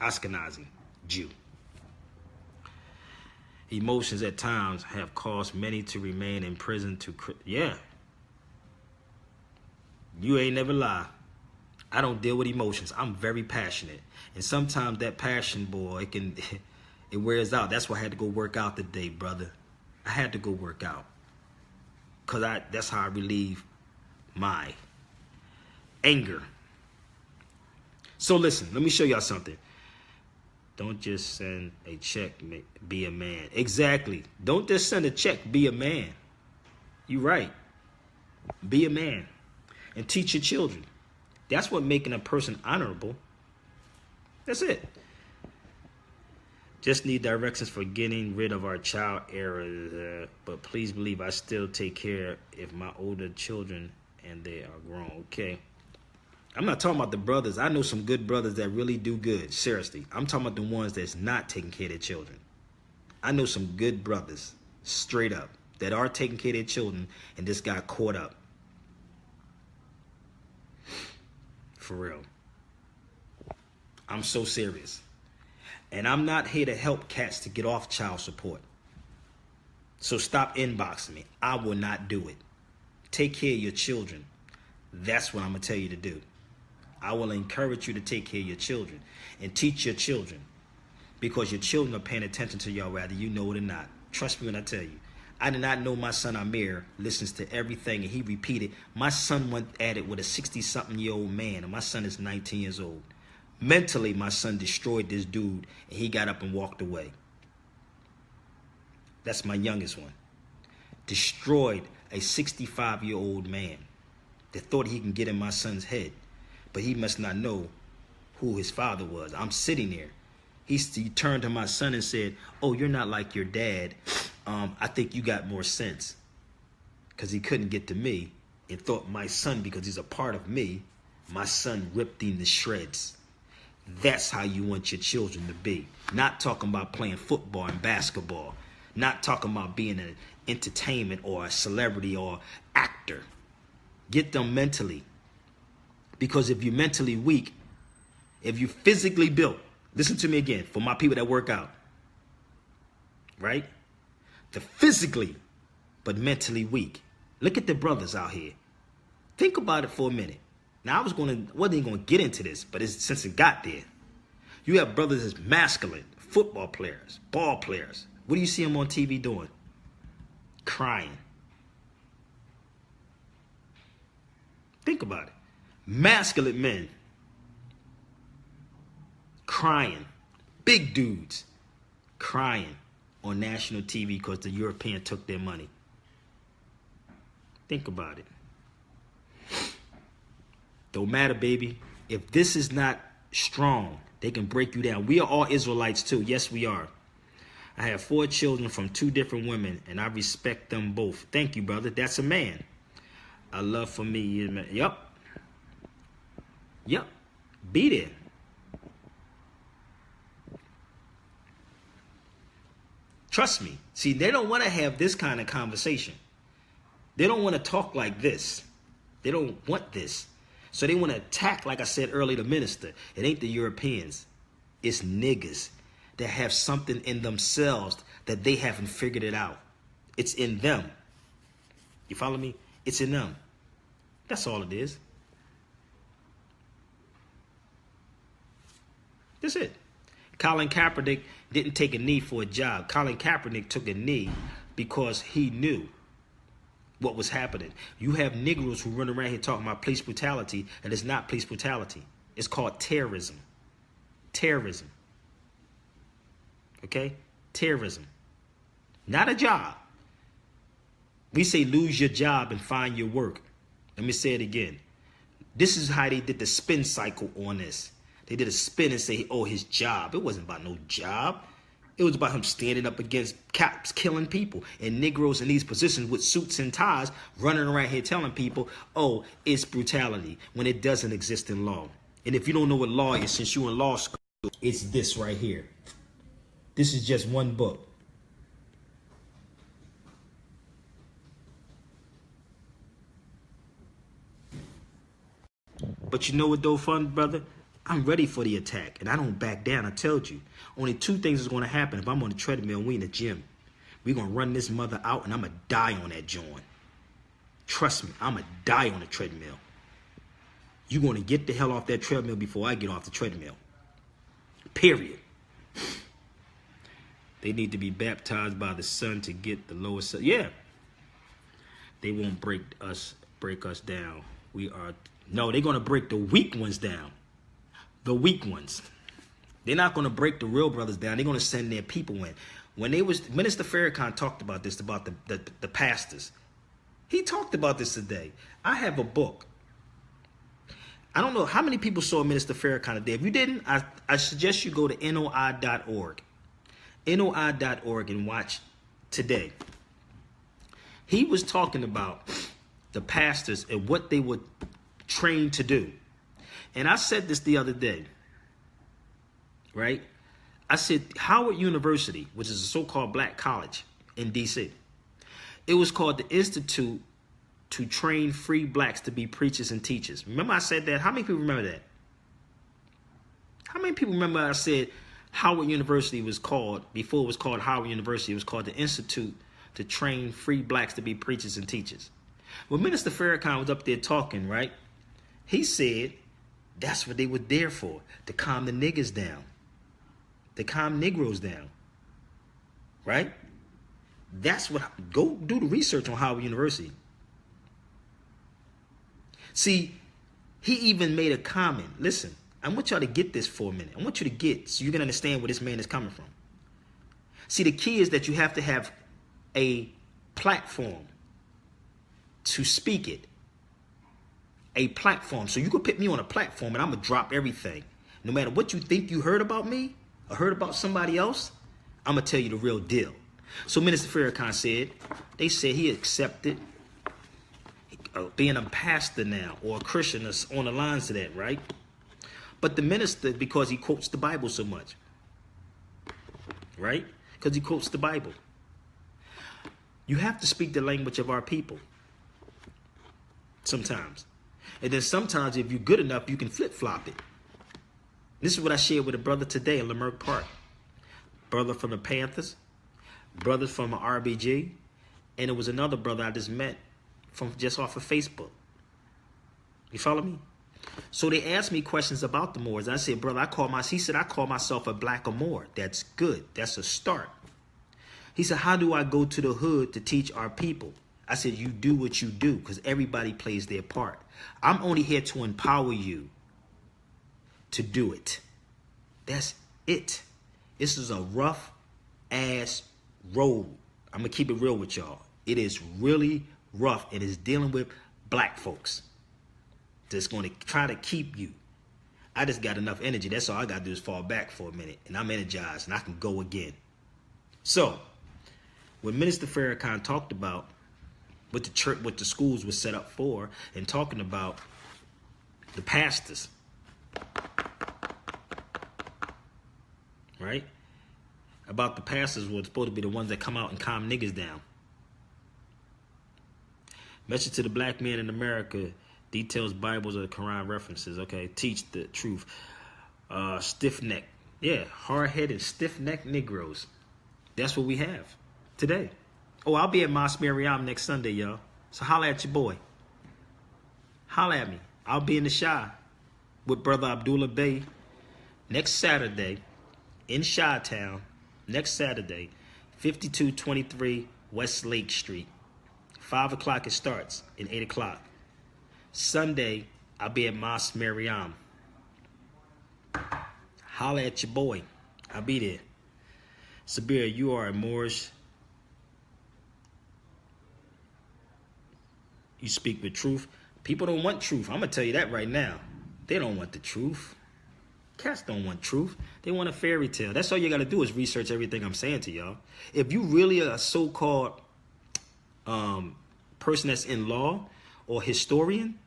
Ashkenazi, Jew. Emotions at times have caused many to remain in prison yeah. You ain't never lie. I don't deal with emotions. I'm very passionate. And sometimes that passion, boy, it wears out. That's why I had to go work out today, brother. I had to go work out. Because that's how I relieve my anger. So listen, let me show y'all something. Don't just send a check, be a man. Exactly. Don't just send a check, be a man. You right. Be a man. And teach your children. That's what making a person honorable. That's it. Just need directions for getting rid of our child errors. But please believe I still take care of my older children and they are grown. Okay. I'm not talking about the brothers. I know some good brothers that really do good. Seriously. I'm talking about the ones that's not taking care of their children. I know some good brothers, straight up, that are taking care of their children and just got caught up. For real. I'm so serious. And I'm not here to help cats to get off child support. So stop inboxing me. I will not do it. Take care of your children. That's what I'm going to tell you to do. I will encourage you to take care of your children and teach your children, because your children are paying attention to y'all whether you know it or not. Trust me when I tell you. I did not know my son Amir listens to everything, and he repeated. My son went at it with a 60-something-year-old man, and my son is 19 years old. Mentally, my son destroyed this dude, and he got up and walked away. That's my youngest one. Destroyed a 65-year-old man that thought he can get in my son's head. But he must not know who his father was. I'm sitting there. He turned to my son and said, oh, you're not like your dad. I think you got more sense. Because he couldn't get to me and thought my son, because he's a part of me, my son ripped him to shreds. That's how you want your children to be. Not talking about playing football and basketball. Not talking about being an entertainment or a celebrity or actor. Get them mentally. Because if you're mentally weak, if you're physically built, listen to me again, for my people that work out, right? They're physically, but mentally weak. Look at the brothers out here. Think about it for a minute. Now, wasn't even going to get into this, but since it got there, you have brothers that's masculine, football players, ball players. What do you see them on TV doing? Crying. Think about it. Masculine men crying. Big dudes crying on national TV because the European took their money. Think about it. Don't matter, baby. If this is not strong, they can break you down. We are all Israelites too. Yes, we are. I have 4 children from 2 different women, and I respect them both. Thank you, brother. That's a man. I love for me. Yep. Yep. Be there. Trust me. See, they don't want to have this kind of conversation. They don't want to talk like this. They don't want this. So they want to attack, like I said earlier, the minister. It ain't the Europeans. It's niggas that have something in themselves that they haven't figured it out. It's in them. You follow me? It's in them. That's all it is. That's it. Colin Kaepernick didn't take a knee for a job. Colin Kaepernick took a knee because he knew what was happening. You have Negroes who run around here talking about police brutality, and it's not police brutality. It's called terrorism. Terrorism. Okay? Terrorism. Not a job. We say lose your job and find your work. Let me say it again. This is how they did the spin cycle on this. They did a spin and say, oh, his job. It wasn't about no job. It was about him standing up against cops killing people and Negroes in these positions with suits and ties running around here telling people, oh, it's brutality when it doesn't exist in law. And if you don't know what law is, since you're in law school, it's this right here. This is just one book. But you know what though, fun brother? I'm ready for the attack, and I don't back down. I told you. Only 2 things is going to happen if I'm on the treadmill and we in the gym. We're going to run this mother out, and I'm going to die on that joint. Trust me, I'm going to die on the treadmill. You're going to get the hell off that treadmill before I get off the treadmill. Period. They need to be baptized by the Son to get the lowest. Yeah. They won't break us down. No, they're going to break the weak ones down. The weak ones. They're not going to break the real brothers down. They're going to send their people in. When they was, Minister Farrakhan talked about this, about the pastors. He talked about this today. I have a book. I don't know how many people saw Minister Farrakhan today. If you didn't, I suggest you go to noi.org. noi.org and watch today. He was talking about the pastors and what they were trained to do. And I said this the other day, right? I said Howard University, which is a so-called black college in D.C., it was called the Institute to Train Free Blacks to be Preachers and Teachers. Remember I said that? How many people remember that? How many people remember I said Howard University was called, before it was called Howard University, it was called the Institute to Train Free Blacks to be Preachers and Teachers. When Minister Farrakhan was up there talking, right, he said that's what they were there for, to calm the niggas down, to calm Negroes down, right? That's what, go do the research on Howard University. See, he even made a comment. Listen, I want y'all to get this for a minute. I want you to get, so you can understand where this man is coming from. See, the key is that you have to have a platform to speak it. A platform. So you could put me on a platform and I'm going to drop everything. No matter what you think you heard about me or heard about somebody else, I'm going to tell you the real deal. So Minister Farrakhan said, they said he accepted being a pastor now or a Christian on the lines of that, right? But the minister, because he quotes the Bible so much, right? Because he quotes the Bible. You have to speak the language of our people sometimes. And then sometimes if you're good enough, you can flip-flop it. This is what I shared with a brother today in Leimert Park. Brother from the Panthers, brothers from the RBG, and it was another brother I just met from just off of Facebook. You follow me? So they asked me questions about the Moors. I said, brother, he said, I call myself a black Moor. That's good. That's a start. He said, how do I go to the hood to teach our people? I said, you do what you do, because everybody plays their part. I'm only here to empower you to do it. That's it. This is a rough ass road. I'm going to keep it real with y'all. It is really rough. It is dealing with black folks that's going to try to keep you. I just got enough energy. That's all I got to do is fall back for a minute. And I'm energized and I can go again. So when Minister Farrakhan talked about what the church, what the schools were set up for, and talking about the pastors, right? About the pastors were supposed to be the ones that come out and calm niggas down. Message to the black man in America, details Bibles or the Quran references, okay? Teach the truth. Stiff-necked, yeah, hard-headed, stiff-necked Negroes. That's what we have today. Oh, I'll be at Mosque Mariam next Sunday, y'all. So holla at your boy. Holla at me. I'll be in the Shah with Brother Abdullah Bey next Saturday in Chi-Town. Next Saturday, 5223 West Lake Street. 5 o'clock it starts and 8 o'clock. Sunday, I'll be at Mosque Mariam. Holla at your boy. I'll be there. Sabir, you are a Moorish. You speak with truth. People don't want truth. I'm going to tell you that right now. They don't want the truth. Cats don't want truth. They want a fairy tale. That's all you got to do is research everything I'm saying to y'all. If you really are a so-called person that's in law or historian,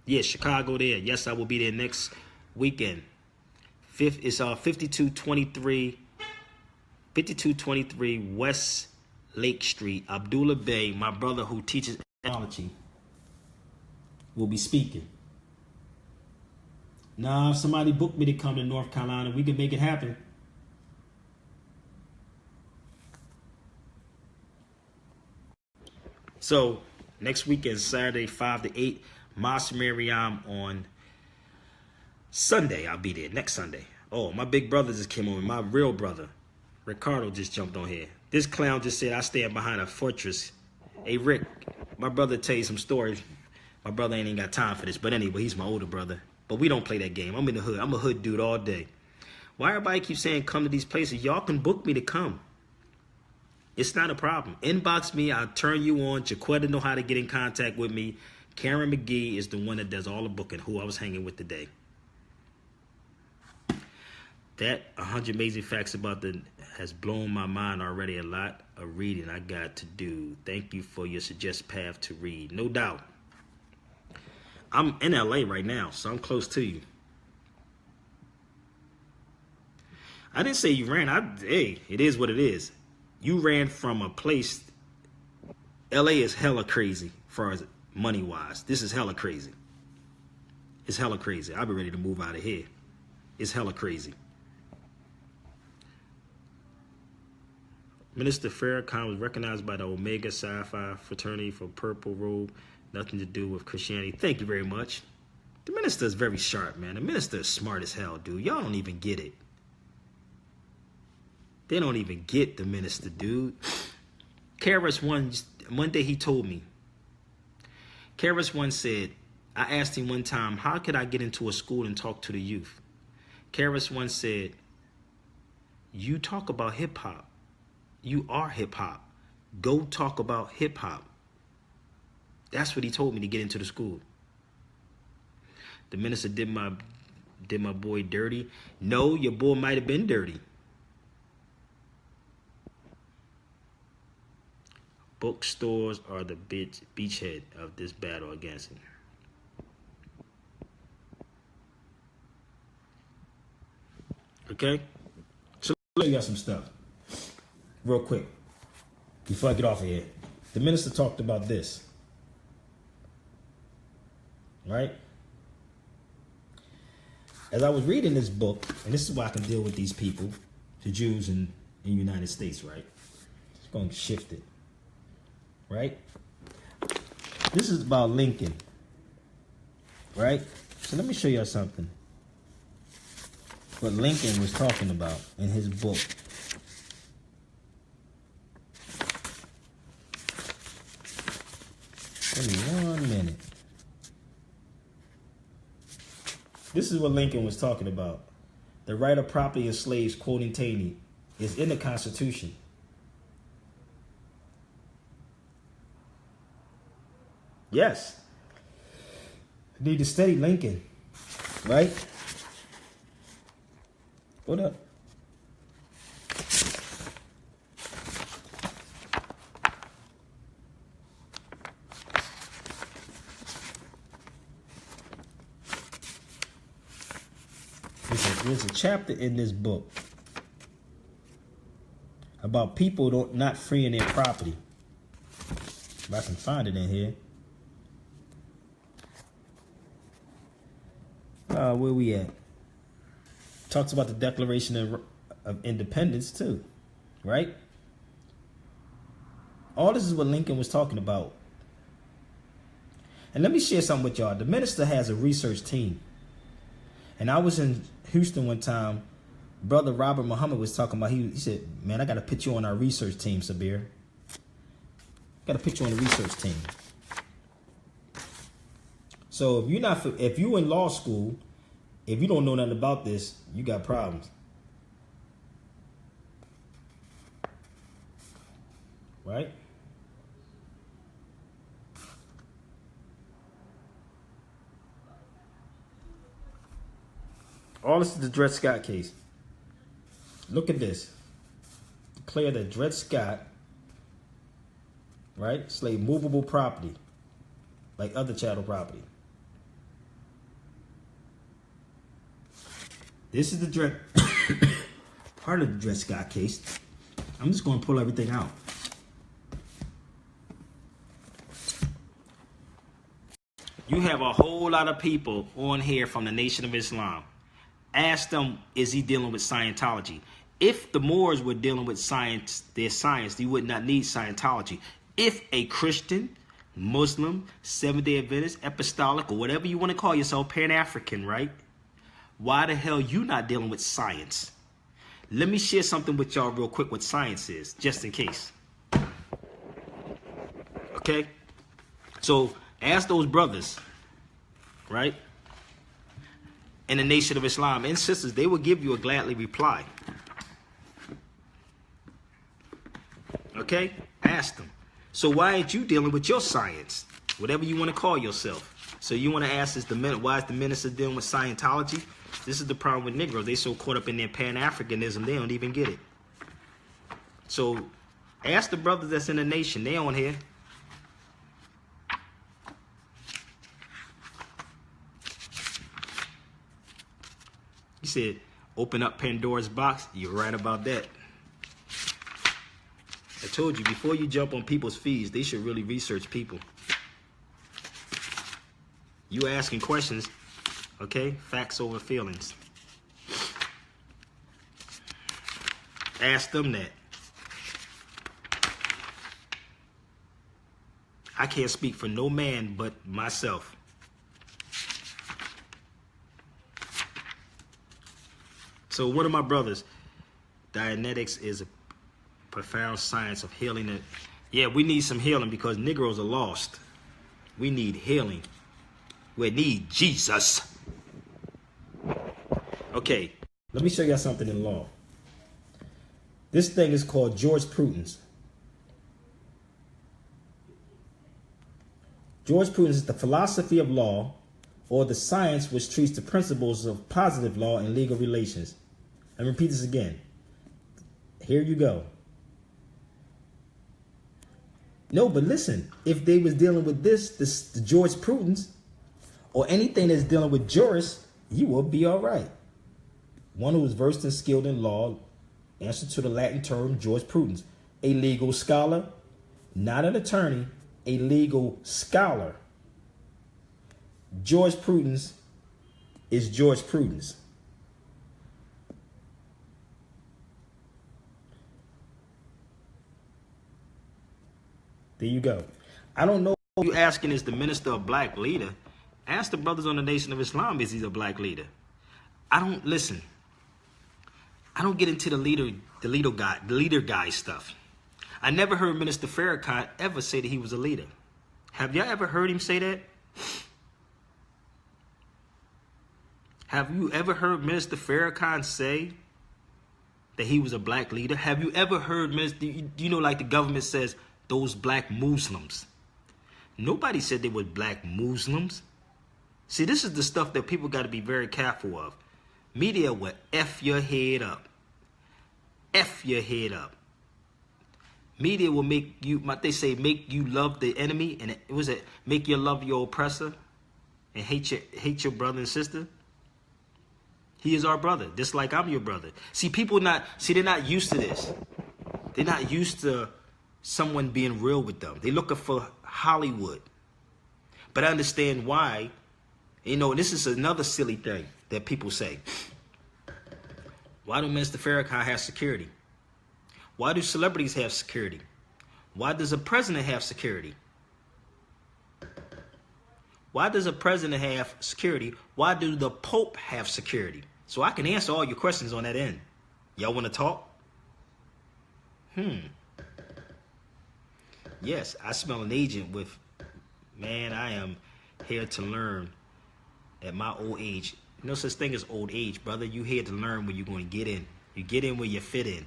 yes, Chicago there. Yes, I will be there next weekend. It's 5223 West Lake Street. Abdullah Bey, my brother who teaches technology, will be speaking. Now, if somebody booked me to come to North Carolina, we can make it happen. So, next weekend, Saturday, 5 to 8, Mosque Mariam on Sunday. I'll be there next Sunday. Oh, my big brother just came on. My real brother, Ricardo, just jumped on here. This clown just said, I stand behind a fortress. Hey, Rick, my brother tell you some stories. My brother ain't even got time for this. But anyway, he's my older brother. But we don't play that game. I'm in the hood. I'm a hood dude all day. Why everybody keep saying come to these places? Y'all can book me to come. It's not a problem. Inbox me. I'll turn you on. Jaquetta know how to get in contact with me. Karen McGee is the one that does all the booking, who I was hanging with today. That 100 amazing facts about the has blown my mind already. A lot of reading I got to do. Thank you for your suggested path to read. No doubt. I'm in LA right now, so I'm close to you. I didn't say you ran. Hey, it is what it is. You ran from a place. LA is hella crazy as far as money wise. This is hella crazy. It's hella crazy. I'll be ready to move out of here. It's hella crazy. Minster Farrakhan was recognized by the Omega Psi Phi fraternity for purple robe. Nothing to do with Christianity. Thank you very much. The minister is very sharp, man. The minister is smart as hell, dude. Y'all don't even get it. They don't even get the minister, dude. Karis one day he told me. Karis one said, I asked him one time, how could I get into a school and talk to the youth? Karis one said, you talk about hip hop. You are hip hop. Go talk about hip hop. That's what he told me to get into the school. The minister did my boy dirty. No, your boy might have been dirty. Bookstores are the beachhead of this battle against him. Okay? So let me show you some stuff. Real quick. Before I get off of here. The minister talked about this. Right? As I was reading this book, and this is why I can deal with these people, the Jews in the United States, right? Just going to shift it. Right? This is about Lincoln. Right? So let me show y'all something. What Lincoln was talking about in his book. Give me 1 minute. This is what Lincoln was talking about. The right of property of slaves, quoting Taney, is in the Constitution. Yes. I need to study Lincoln. Right? What up? There's a chapter in this book about people not freeing their property. If I can find it in here. Where we at? Talks about the Declaration of Independence too, right? All this is what Lincoln was talking about. And let me share something with y'all. The minister has a research team. And I was in Houston one time. Brother Robert Muhammad was talking about, he said, man, I got to put you on our research team, Sabir. Got to put you on the research team. So if you in law school, if you don't know nothing about this, you got problems. Right? All this is the Dred Scott case. Look at this. Declare that Dred Scott, right, slave movable property, like other chattel property. This is the Dred, part of the Dred Scott case. I'm just going to pull everything out. You have a whole lot of people on here from the Nation of Islam. Ask them, is he dealing with Scientology? If the Moors were dealing with science, their science, you would not need Scientology. If a Christian, Muslim, Seventh-day Adventist, Apostolic, or whatever you want to call yourself, Pan-African, right? Why the hell you not dealing with science? Let me share something with y'all real quick what science is, just in case. Okay? So, ask those brothers, right? in the Nation of Islam and sisters, they will give you a gladly reply. Okay? Ask them. So why ain't you dealing with your science? Whatever you want to call yourself. So you want to ask why is the minister dealing with Scientology? This is the problem with Negroes. They so caught up in their Pan-Africanism, they don't even get it. So ask the brothers that's in the nation. They on here. He said, open up Pandora's box. You're right about that. I told you, before you jump on people's feeds, they should really research people. You asking questions, okay? Facts over feelings. Ask them that. I can't speak for no man but myself. So one of my brothers, Dianetics is a profound science of healing. It. Yeah, we need some healing because Negroes are lost. We need healing. We need Jesus. Okay, let me show you something in law. This thing is called jurisprudence. Jurisprudence is the philosophy of law or the science which treats the principles of positive law and legal relations. And repeat this again. Here you go. No, but listen, if they was dealing with the jurisprudence or anything that's dealing with juris, you will be all right. One who is versed and skilled in law, answer to the Latin term jurisprudence. A legal scholar, not an attorney, a legal scholar. Jurisprudence is jurisprudence. There you go. I don't know if you asking is the minister a black leader. Ask the brothers on the Nation of Islam is he a black leader. I don't listen. I don't get into the leader guy stuff. I never heard Minister Farrakhan ever say that he was a leader. Have y'all ever heard him say that? Have you ever heard Minister Farrakhan say that he was a black leader? Have you ever heard you know, like the government says, those black Muslims? Nobody said they were black Muslims. See, this is the stuff that people got to be very careful of. Media will F your head up. F your head up. Media will make you, what they say, make you love the enemy, and it was make you love your oppressor and hate your brother and sister. He is our brother, just like I'm your brother. See, they're not used to this. They're not used to someone being real with them. They're looking for Hollywood. But I understand why. You know, this is another silly thing that people say. Why do Minister Farrakhan have security? Why do celebrities have security? Why does a president have security? Why does a president have security? Why do the Pope have security? So I can answer all your questions on that end. Y'all want to talk? Yes, I smell an agent with, man, I am here to learn at my old age. No such thing as old age, brother. You here to learn where you're going to get in. You get in where you fit in.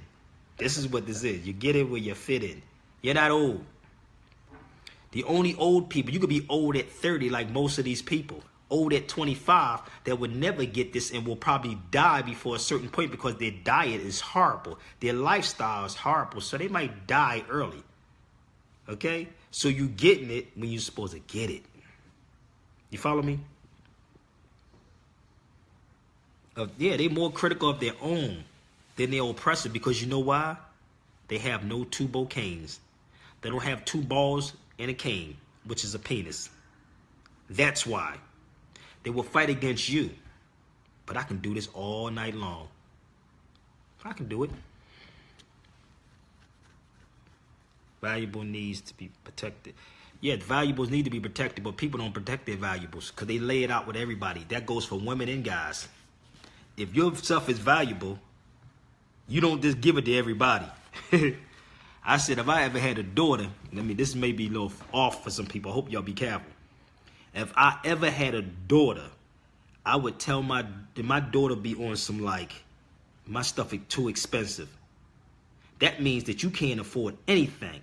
This is what this is. You get in where you fit in. You're not old. The only old people, you could be old at 30 like most of these people. Old at 25 that would never get this and will probably die before a certain point because their diet is horrible. Their lifestyle is horrible. So they might die early. Okay? So you getting it when you're supposed to get it. You follow me? Yeah, they're more critical of their own than their oppressor because you know why? They have no two canes. They don't have two balls and a cane, which is a penis. That's why. They will fight against you. But I can do this all night long. I can do it. Valuable needs to be protected. Yeah, valuables need to be protected, but people don't protect their valuables because they lay it out with everybody. That goes for women and guys. If your stuff is valuable, you don't just give it to everybody. I said, if I ever had a daughter, this may be a little off for some people. I hope y'all be careful. If I ever had a daughter, I would tell my daughter be on some like, my stuff is too expensive. That means that you can't afford anything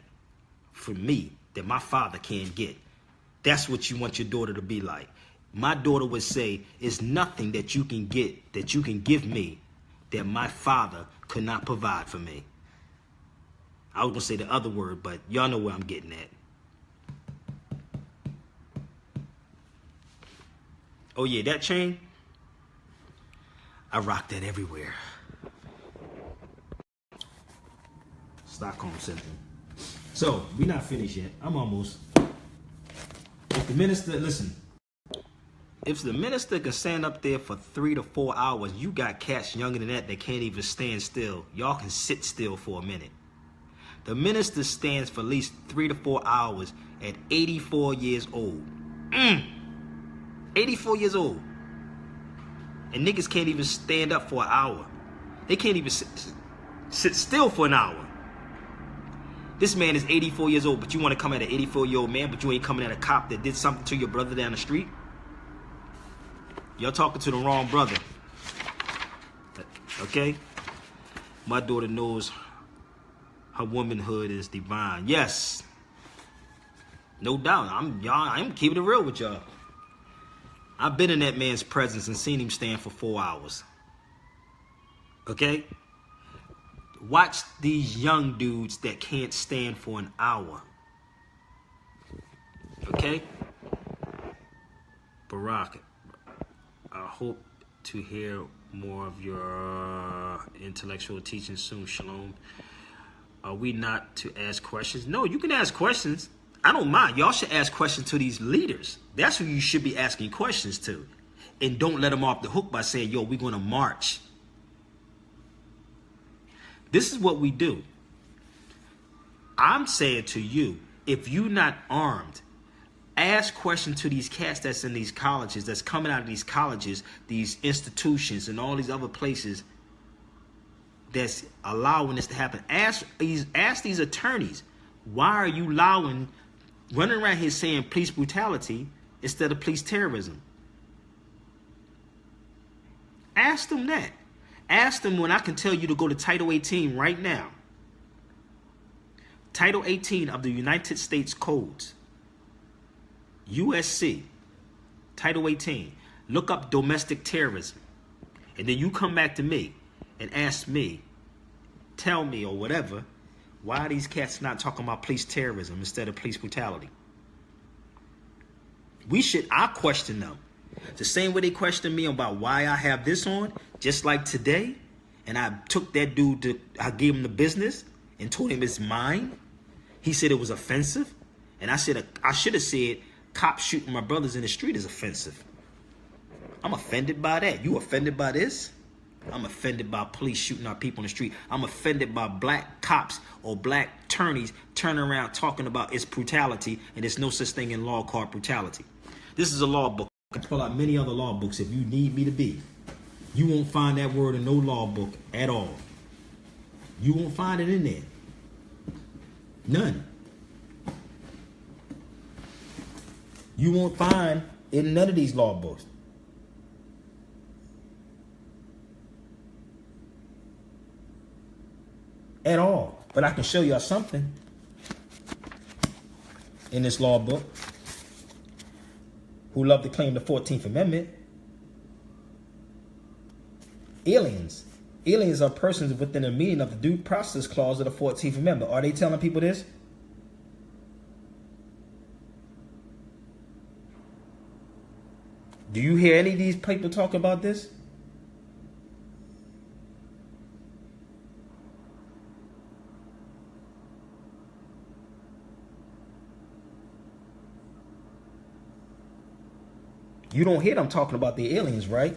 from me that my father can't get. That's what you want your daughter to be like. My daughter would say, it's nothing that you can get, that you can give me, that my father could not provide for me. I was going to say the other word, but y'all know where I'm getting at. Oh yeah, that chain, I rock that everywhere. Stockholm Syndrome. So, we're not finished yet. I'm almost. If the minister, listen, if the minister can stand up there for 3 to 4 hours, you got cats younger than that can't even stand still. Y'all can sit still for a minute. The minister stands for at least 3 to 4 hours at 84 years old. 84 years old. And niggas can't even stand up for an hour. They can't even sit still for an hour. This man is 84 years old, but you want to come at an 84-year-old man, but you ain't coming at a cop that did something to your brother down the street? Y'all talking to the wrong brother. Okay? My daughter knows her womanhood is divine. Yes. No doubt. I'm keeping it real with y'all. I've been in that man's presence and seen him stand for 4 hours. Okay? Watch these young dudes that can't stand for an hour. Okay? Barack, I hope to hear more of your intellectual teaching soon. Shalom. Are we not to ask questions? No, you can ask questions. I don't mind. Y'all should ask questions to these leaders. That's who you should be asking questions to. And don't let them off the hook by saying, yo, we're going to march. This is what we do. I'm saying to you, if you're not armed, ask questions to these cats that's in these colleges, that's coming out of these colleges, these institutions, and all these other places that's allowing this to happen. Ask these attorneys, why are you allowing, running around here saying police brutality instead of police terrorism? Ask them that. Ask them when I can tell you to go to Title 18 right now. Title 18 of the United States Codes. USC. Title 18. Look up domestic terrorism. And then you come back to me and ask me, tell me or whatever, why are these cats not talking about police terrorism instead of police brutality? I question them. The same way they question me about why I have this on, just like today, and I took that dude I gave him the business and told him it's mine. He said it was offensive. And I said, I should have said, cops shooting my brothers in the street is offensive. I'm offended by that. You offended by this? I'm offended by police shooting our people in the street. I'm offended by black cops or black attorneys turning around talking about it's brutality and there's no such thing in law called brutality. This is a law book. I can pull out many other law books if you need me to be. You won't find that word in no law book at all. You won't find it in there. None. You won't find it in none of these law books. At all. But I can show y'all something in this law book. Who love to claim the 14th Amendment. Aliens. Aliens are persons within the meaning of the due process clause of the 14th Amendment. Are they telling people this? Do you hear any of these people talk about this? You don't hear them talking about the aliens, right?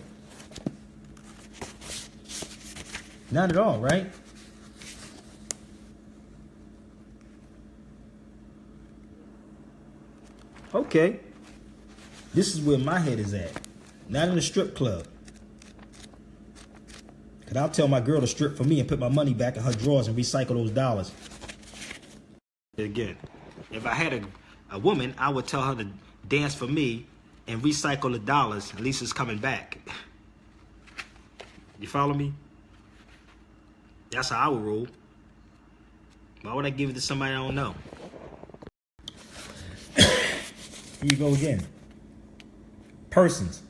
Not at all, right? Okay. This is where my head is at. Not in a strip club. Because I'll tell my girl to strip for me and put my money back in her drawers and recycle those dollars. Again, if I had a woman, I would tell her to dance for me and recycle the dollars, at least it's coming back. You follow me? That's how I would roll. Why would I give it to somebody I don't know? Here you go again. Persons.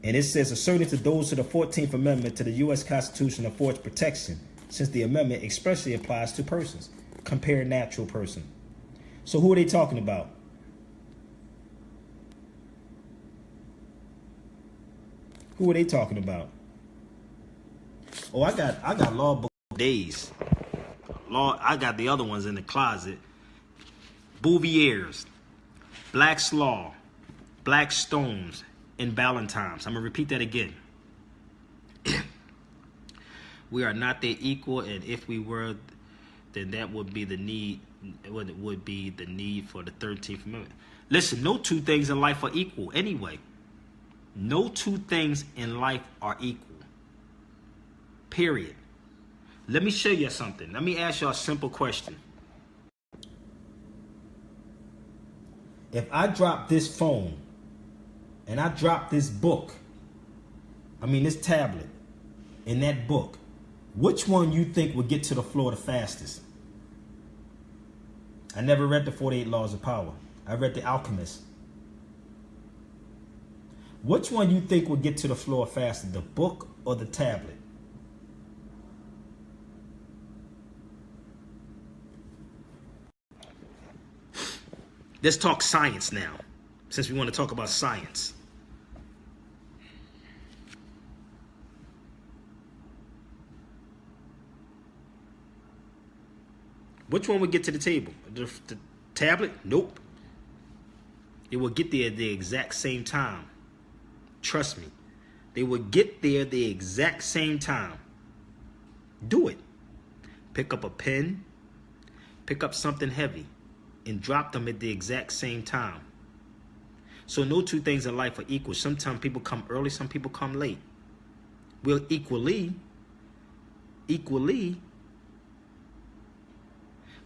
And it says, asserting to those to the 14th Amendment to the U.S. Constitution affords protection, since the amendment expressly applies to persons. Compare natural person. So who are they talking about? Who are they talking about? Oh, I got law book days. Law, I got the other ones in the closet. Bouvier's, Black's Law, Blackstone's, and Ballantyne's. I'm gonna repeat that again. We are not their equal, and if we were, then that would be the need. Would be the need for the 13th Amendment. Listen, no two things in life are equal anyway. No two things in life are equal. Period. Let me show you something. Let me ask you a simple question. If I drop this phone and I drop this book, this tablet and that book, which one you think would get to the floor the fastest? I never read the 48 Laws of Power. I read The Alchemist. Which one you think would get to the floor faster, the book or the tablet? Let's talk science now, since we want to talk about science. Which one would get to the table? The tablet? Nope. It will get there at the exact same time. Trust me. They will get there the exact same time. Do it. Pick up a pen, pick up something heavy, and drop them at the exact same time. So no two things in life are equal. Sometimes people come early, some people come late. Well, equally,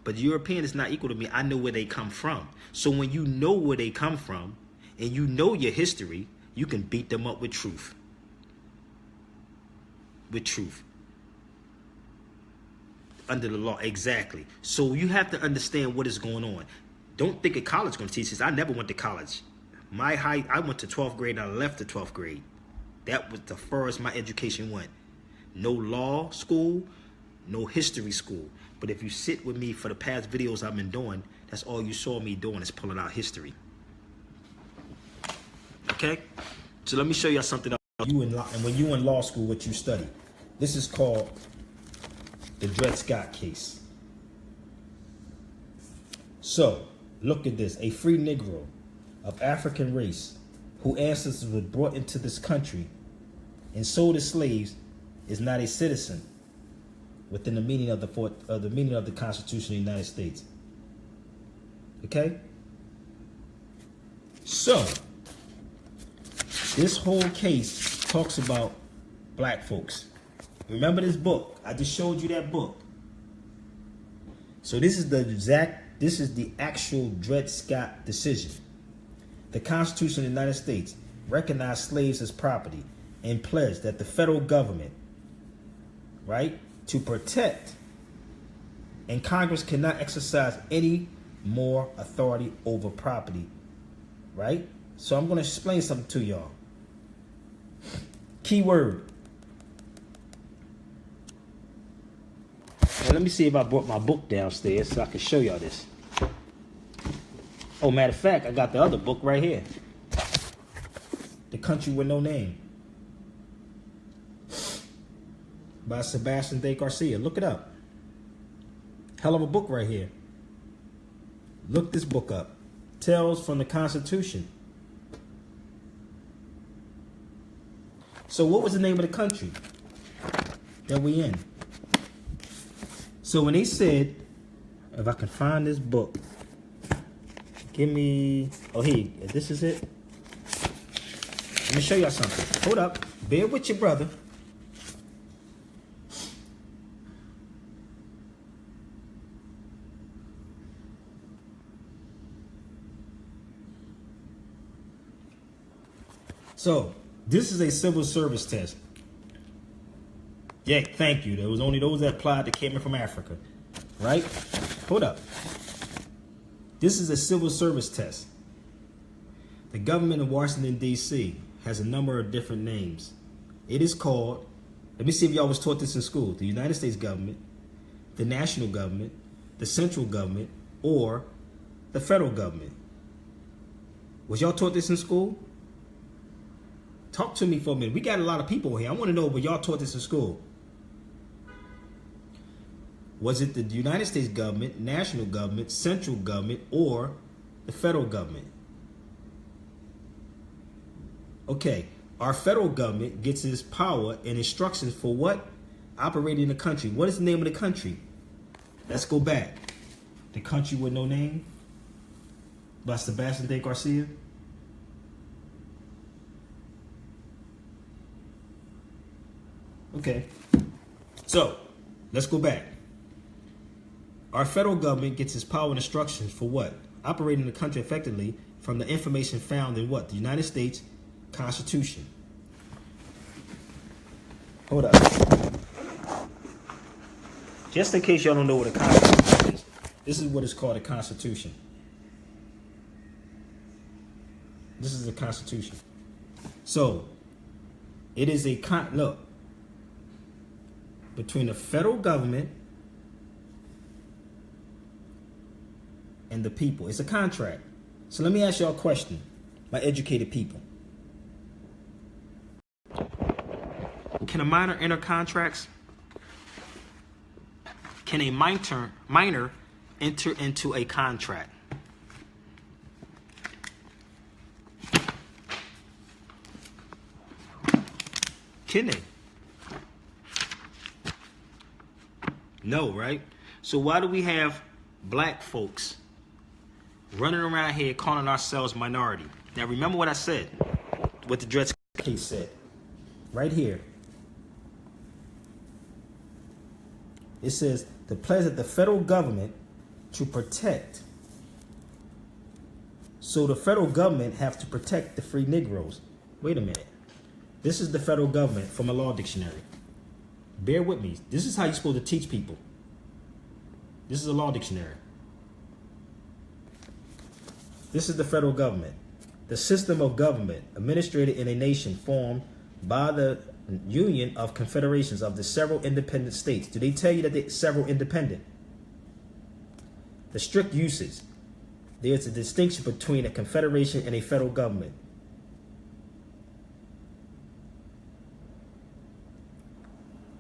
but the European is not equal to me. I know where they come from. So when you know where they come from and you know your history, you can beat them up with truth. With truth. Under the law, exactly. So you have to understand what is going on. Don't think a college is going to teach this. I never went to college. I went to 12th grade and I left the 12th grade. That was the furthest my education went. No law school, no history school. But if you sit with me for the past videos I've been doing, that's all you saw me doing is pulling out history. Okay? So let me show you something else. And when you in law school, what you study. This is called the Dred Scott case. So, look at this. A free Negro of African race whose ancestors were brought into this country and sold as slaves is not a citizen within the meaning of the Constitution of the United States. Okay? So, this whole case talks about black folks. Remember this book? I just showed you that book. So this is the actual Dred Scott decision. The Constitution of the United States recognized slaves as property and pledged that the federal government, right, to protect, and Congress cannot exercise any more authority over property, right? So I'm going to explain something to y'all. Key word. Now let me see if I brought my book downstairs so I can show y'all this. Oh, matter of fact, I got the other book right here. The Country with No Name. By Sebastian de Garcia. Look it up. Hell of a book right here. Look this book up. Tales from the Constitution. So what was the name of the country that we in? So when they said, if I can find this book, give me, oh here, this is it. Let me show y'all something. Hold up, bear with your brother. So this is a civil service test. Yeah, thank you. There was only those that applied that came in from Africa, right? Hold up. This is a civil service test. The government of Washington, D.C. has a number of different names. It is called, let me see if y'all was taught this in school, the United States government, the national government, the central government, or the federal government. Was y'all taught this in school? Talk to me for a minute. We got a lot of people here. I want to know, but y'all taught this in school. Was it the United States government, national government, central government, or the federal government? Okay, our federal government gets its power and instructions for what? Operating the country. What is the name of the country? Let's go back. The Country with No Name by Sebastian de Garcia. Okay, so let's go back. Our federal government gets its power and instructions for what? Operating the country effectively from the information found in what? The United States Constitution. Hold up. Just in case y'all don't know what a Constitution is, this is what is called a Constitution. This is a Constitution. So, it is a look, between the federal government and the people. It's a contract. So let me ask y'all a question, my educated people. Can a minor enter contracts? Can a minor enter into a contract? Can they? No, right? So why do we have black folks running around here calling ourselves minority? Now remember what I said, what the Dred case said. Right here. It says the pledge of the federal government to protect. So the federal government have to protect the free Negroes. Wait a minute. This is the federal government from a law dictionary. Bear with me. This is how you're supposed to teach people. This is a law dictionary. This is the federal government. The system of government administered in a nation formed by the Union of Confederations of the several independent states. Do they tell you that they're several independent? The strict uses. There's a distinction between a confederation and a federal government.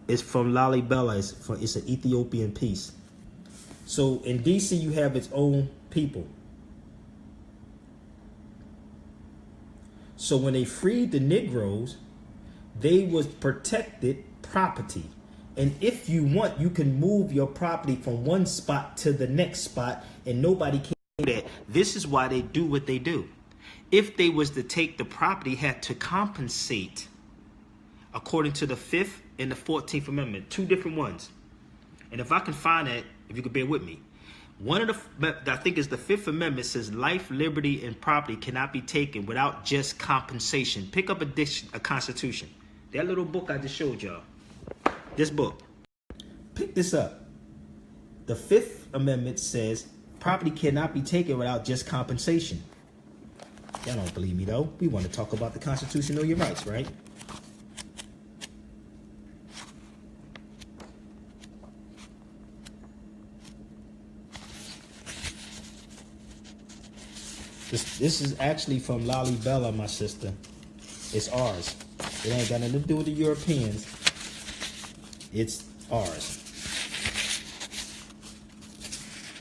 It's from Lalibela. It's an Ethiopian piece. So in DC, you have its own people. So when they freed the Negroes, they was protected property. And if you want, you can move your property from one spot to the next spot and nobody can do that. This is why they do what they do. If they was to take the property, had to compensate according to the 5th and the 14th Amendment, two different ones. And if I can find that, if you could bear with me, one of the, I think it's the 5th Amendment, says life, liberty, and property cannot be taken without just compensation. Pick up a Constitution. That little book I just showed y'all. This book. Pick this up. The 5th Amendment says property cannot be taken without just compensation. Y'all don't believe me though. We want to talk about the Constitution, know your rights, right? This is actually from Lalibela, my sister. It's ours. It ain't got nothing to do with the Europeans. It's ours.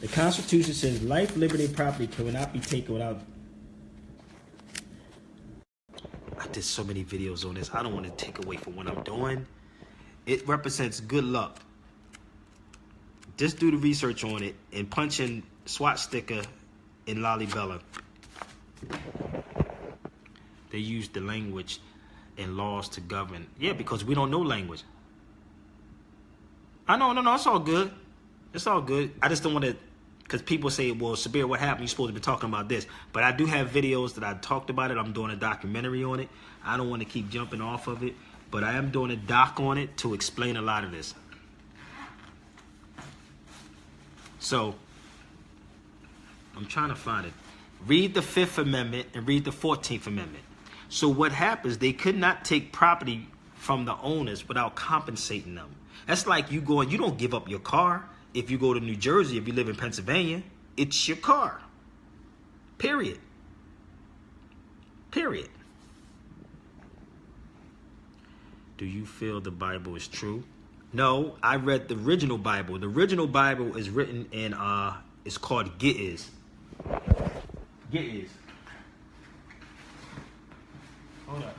The Constitution says life, liberty, and property cannot be taken without. I did so many videos on this. I don't want to take away from what I'm doing. It represents good luck. Just do the research on it and punch in SWAT sticker in Lalibela. They use the language and laws to govern. Yeah, because we don't know language. I know, no, it's all good. It's all good. I just don't want to Because people say, well, Sabir, what happened? You're supposed to be talking about this. But I do have videos that I talked about it. I'm doing a documentary on it. I don't want to keep jumping off of it. But I am doing a doc on it to explain a lot of this. So, I'm trying to find it. Read the 5th Amendment and read the 14th Amendment. So what happens, they could not take property from the owners without compensating them. That's like you going, you don't give up your car. If you go to New Jersey, if you live in Pennsylvania, it's your car. Period. Period. Do you feel the Bible is true? No, I read the original Bible. The original Bible is written in, it's called Ge'ez. Ge'ez. Hold up.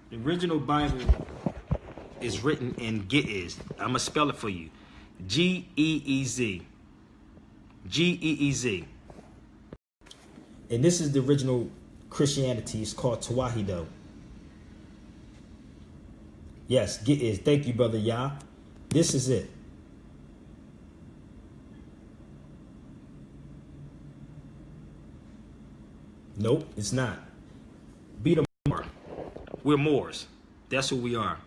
The original Bible is written in Ge'ez. I'm going to spell it for you. Ge'ez. Ge'ez. And this is the original Christianity. It's called Tawahido. Yes, Ge'ez. Thank you, Brother Yah. This is it. Nope, it's not. Be the Moor. We're Moors. That's who we are.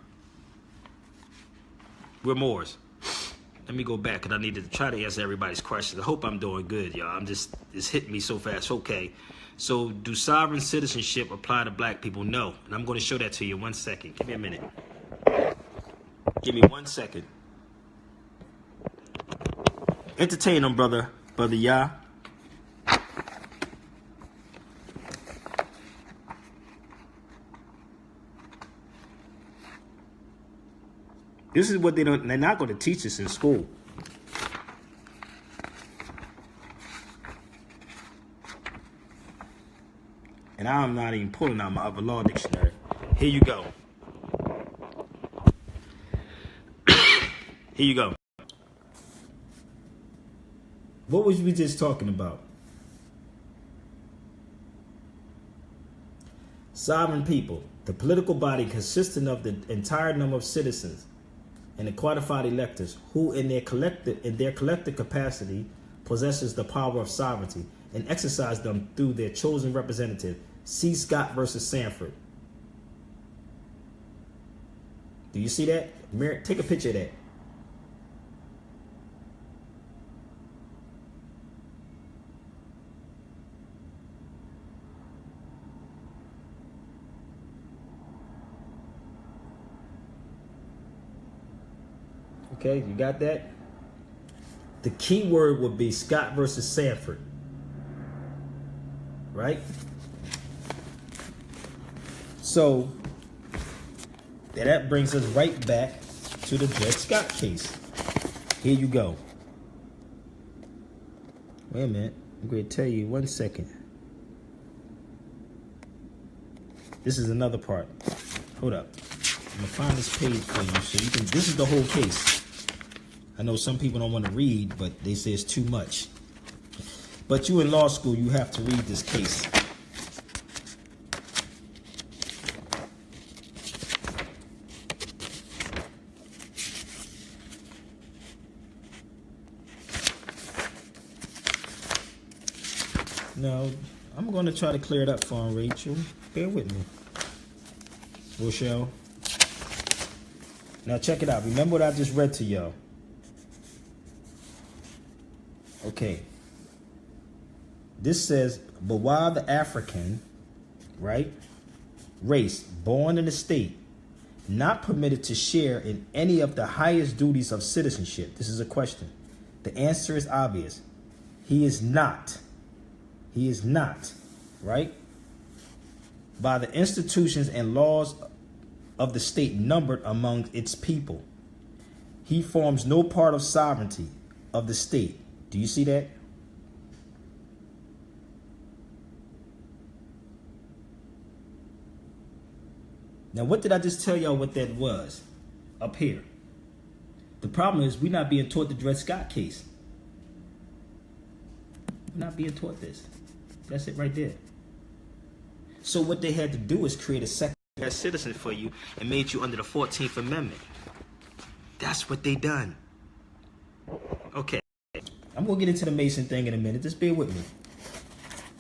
We're Moors. Let me go back because I need to try to answer everybody's questions. I hope I'm doing good, y'all. It's hitting me so fast. Okay. So, do sovereign citizenship apply to black people? No. And I'm going to show that to you in 1 second. Give me a minute. Give me 1 second. Entertain them, brother Yah. This is what they're not going to teach us in school. And I'm not even pulling out my other law dictionary. Here you go. Here you go. What was we just talking about? Sovereign people, the political body consisting of the entire number of citizens and the qualified electors who in their collective capacity possesses the power of sovereignty and exercise them through their chosen representative. See Scott versus Sanford. Do you see that? Take a picture of that. Okay, you got that? The key word would be Scott versus Sanford. Right? So, that brings us right back to the Dred Scott case. Here you go. Wait a minute. I'm going to tell you 1 second. This is another part. Hold up. I'm going to find this page for you so you can... This is the whole case. I know some people don't want to read, but they say it's too much. But you in law school, you have to read this case. Now, I'm going to try to clear it up for him, Rachel. Bear with me. Rochelle. Now, check it out. Remember what I just read to y'all. Okay. This says, but while the African, right, race born in the state, not permitted to share in any of the highest duties of citizenship. This is a question. The answer is obvious. He is not. He is not, right? By the institutions and laws of the state numbered among its people. He forms no part of sovereignty of the state. Do you see that? Now, what did I just tell y'all what that was up here? The problem is we're not being taught the Dred Scott case. We're not being taught this. That's it right there. So what they had to do is create a second-class citizen for you and made you under the 14th Amendment. That's what they done. Okay. I'm going to get into the Mason thing in a minute. Just bear with me.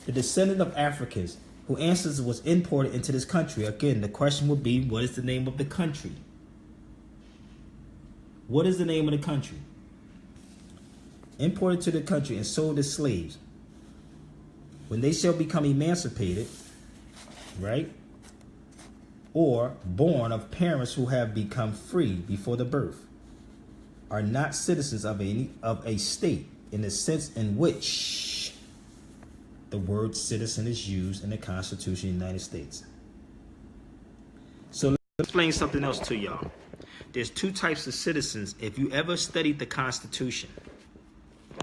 The descendant of Africans whose ancestors was imported into this country. Again, the question would be, what is the name of the country? What is the name of the country? Imported to the country and sold as slaves. When they shall become emancipated, right? Or born of parents who have become free before the birth, are not citizens of a state in the sense in which the word citizen is used in the Constitution of the United States. So let's explain something else to y'all. There's two types of citizens. If you ever studied the Constitution,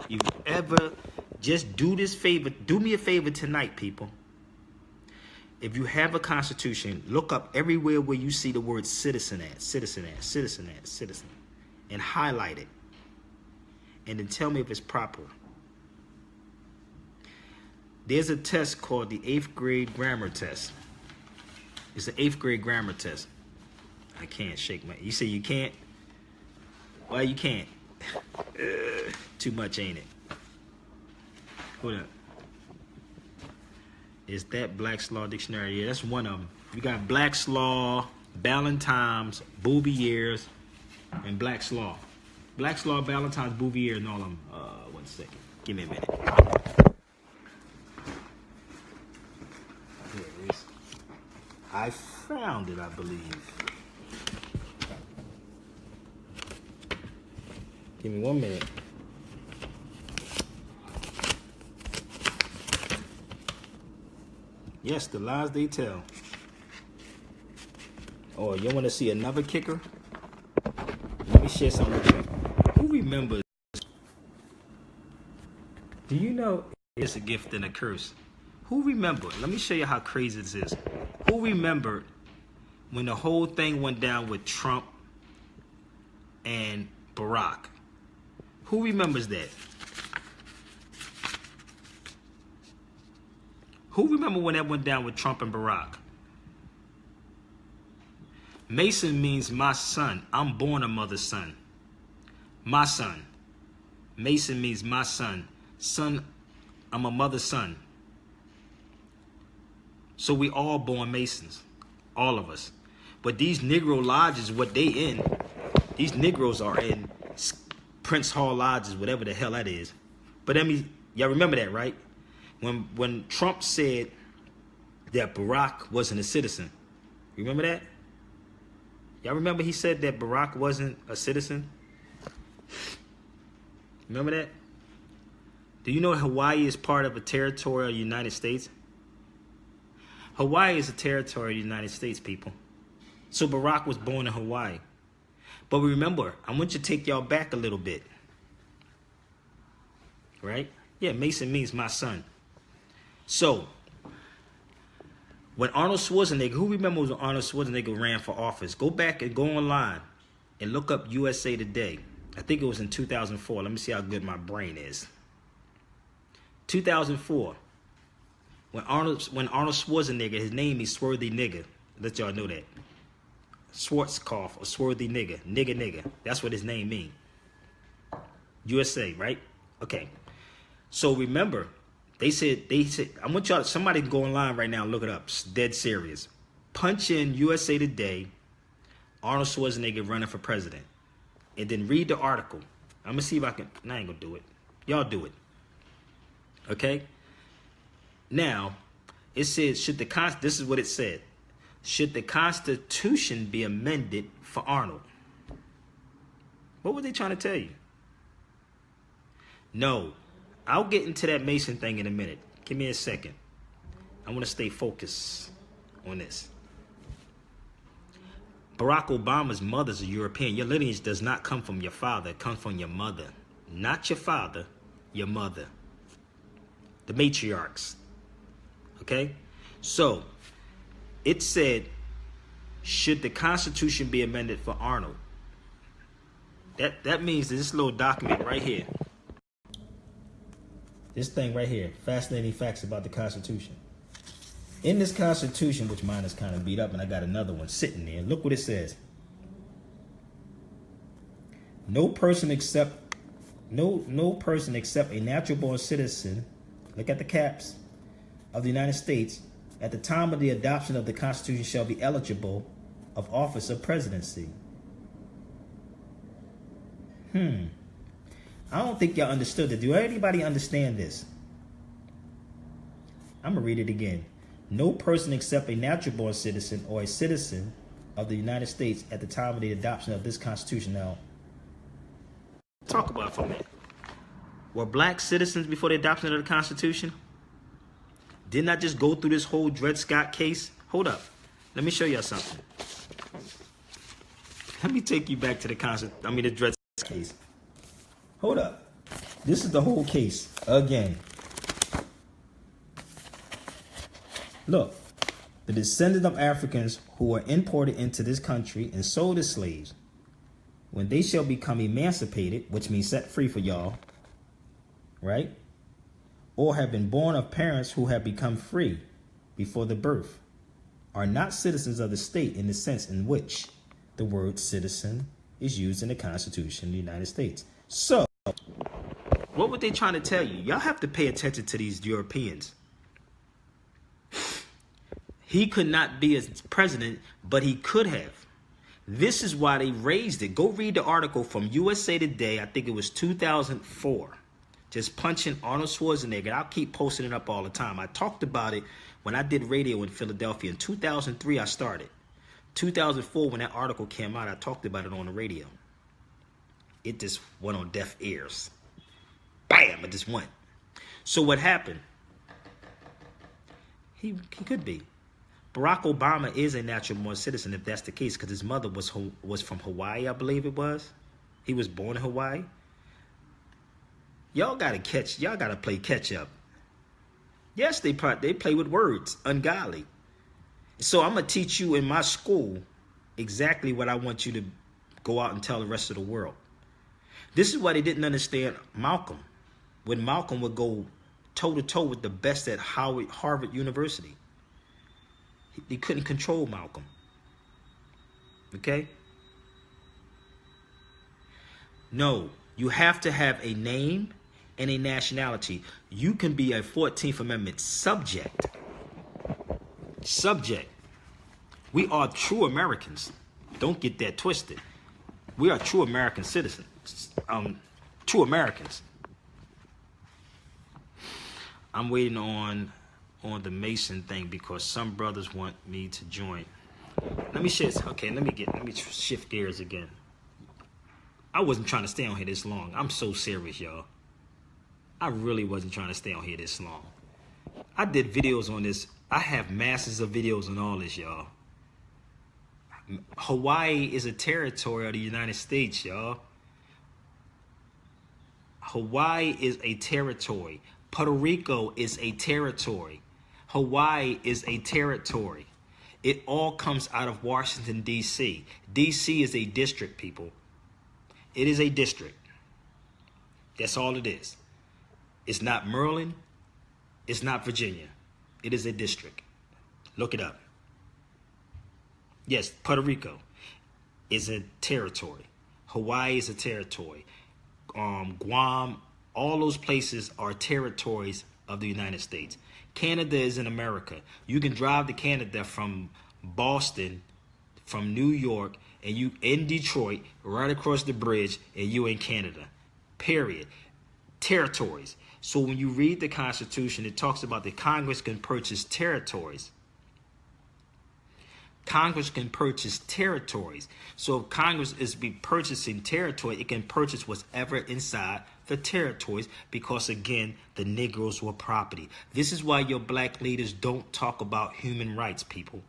you ever just do me a favor tonight, people. If you have a Constitution, look up everywhere where you see the word citizen at, and highlight it. And then tell me if it's proper. There's a test called the 8th grade grammar test. It's an 8th grade grammar test. I can't shake my... You say you can't? Well, you can't. Too much, ain't it? Hold up. Is that Black's Law Dictionary? Yeah, that's one of them. You got Black's Law, Ballantyne's, Bouvier's, and Black's Law. Black's Law, Ballantyne's, Bouvier, and all of them. 1 second. Give me a minute. Here it is. I found it, I believe. Give me 1 minute. Yes, the lies they tell. Oh, you want to see another kicker? Let me share something with you. Who remembers? Do you know it's a gift and a curse? Who remembered? Let me show you how crazy this is. Who remembered when the whole thing went down with Trump and Barack? Who remembers that? Who remember when that went down with Trump and Barack? Mason means my son. I'm born a mother's son. My son. Mason means my son. Son, I'm a mother's son. So we all born Masons. All of us. But these Negro lodges, what they in, these Negroes are in Prince Hall lodges, whatever the hell that is. But I mean, y'all remember that, right? When Trump said that Barack wasn't a citizen. You remember that? Y'all remember he said that Barack wasn't a citizen? Remember that? Do you know Hawaii is part of a territory of the United States? Hawaii is a territory of the United States, people. So Barack was born in Hawaii. But remember, I want you to take y'all back a little bit. Right? Yeah, Mason means my son. So, when Arnold Schwarzenegger, who remembers when Arnold Schwarzenegger ran for office? Go back and go online and look up USA Today. I think it was in 2004. Let me see how good my brain is. 2004. When Arnold Schwarzenegger, his name is Swarthy Nigger. Let y'all know that. Schwarzkopf or Swarthy Nigger. Nigger. That's what his name means. USA, right? Okay. So remember, they said, I want y'all, somebody can go online right now and look it up. It's dead serious. Punch in USA Today, Arnold Schwarzenegger running for president. And then read the article. I'm going to see if I can, I ain't going to do it. Y'all do it. Okay? Now, it says, this is what it said. Should the Constitution be amended for Arnold? What were they trying to tell you? No. I'll get into that Mason thing in a minute. Give me a second. I want to stay focused on this. Barack Obama's mother's a European. Your lineage does not come from your father. It comes from your mother. Not your father, your mother. The matriarchs. Okay? So, it said, should the Constitution be amended for Arnold? That means this little document right here. This thing right here, fascinating facts about the Constitution. In this Constitution, which mine is kind of beat up, and I got another one sitting there. Look what it says. No person except a natural born citizen, look at the caps, of the United States at the time of the adoption of the Constitution shall be eligible of office of presidency. I don't think y'all understood it. Do anybody understand this? I'm going to read it again. No person except a natural born citizen or a citizen of the United States at the time of the adoption of this Constitution. Now, talk about it for a minute. Were black citizens before the adoption of the Constitution? Didn't I just go through this whole Dred Scott case? Hold up. Let me show y'all something. Let me take you back to the Dred Scott case. Hold up. This is the whole case again. Look, the descendants of Africans who were imported into this country and sold as slaves, when they shall become emancipated, which means set free for y'all, right? Or have been born of parents who have become free before the birth, are not citizens of the state in the sense in which the word citizen is used in the Constitution of the United States. So, what were they trying to tell you? Y'all have to pay attention to these Europeans. He could not be as president, but he could have. This is why they raised it. Go read the article from USA Today. I think it was 2004. Just punching Arnold Schwarzenegger. I'll keep posting it up all the time. I talked about it when I did radio in Philadelphia. In 2003, I started. 2004, when that article came out, I talked about it on the radio. It just went on deaf ears. Bam! It just went. So what happened? He could be. Barack Obama is a natural born citizen if that's the case, because his mother was from Hawaii, I believe it was. He was born in Hawaii. Y'all gotta play catch up. Yes, they play with words, ungodly. So I'm gonna teach you in my school exactly what I want you to go out and tell the rest of the world. This is why they didn't understand Malcolm. When Malcolm would go toe to toe with the best at Harvard University, he couldn't control Malcolm. Okay? No, you have to have a name and a nationality. You can be a 14th Amendment subject. Subject. We are true Americans. Don't get that twisted. We are true American citizens. True Americans. I'm waiting on the Mason thing because some brothers want me to join. Let me shift. Okay, let me shift gears again. I wasn't trying to stay on here this long. I'm so serious, y'all. I really wasn't trying to stay on here this long. I did videos on this. I have masses of videos on all this, y'all. Hawaii is a territory of the United States, y'all. Hawaii is a territory. Puerto Rico is a territory. Hawaii is a territory. It all comes out of Washington, D.C. D.C. is a district, people. It is a district. That's all it is. It's not Maryland. It's not Virginia. It is a district. Look it up. Yes, Puerto Rico is a territory. Hawaii is a territory. Guam, all those places are territories of the United States. Canada is in America. You can drive to Canada from Boston, from New York, and you in Detroit, right across the bridge, and you in Canada. Period. Territories. So when you read the Constitution, it talks about that Congress can purchase territories. Congress can purchase territories. So if Congress is purchasing territory, it can purchase whatever inside the territories because, again, the Negroes were property. This is why your black leaders don't talk about human rights, people.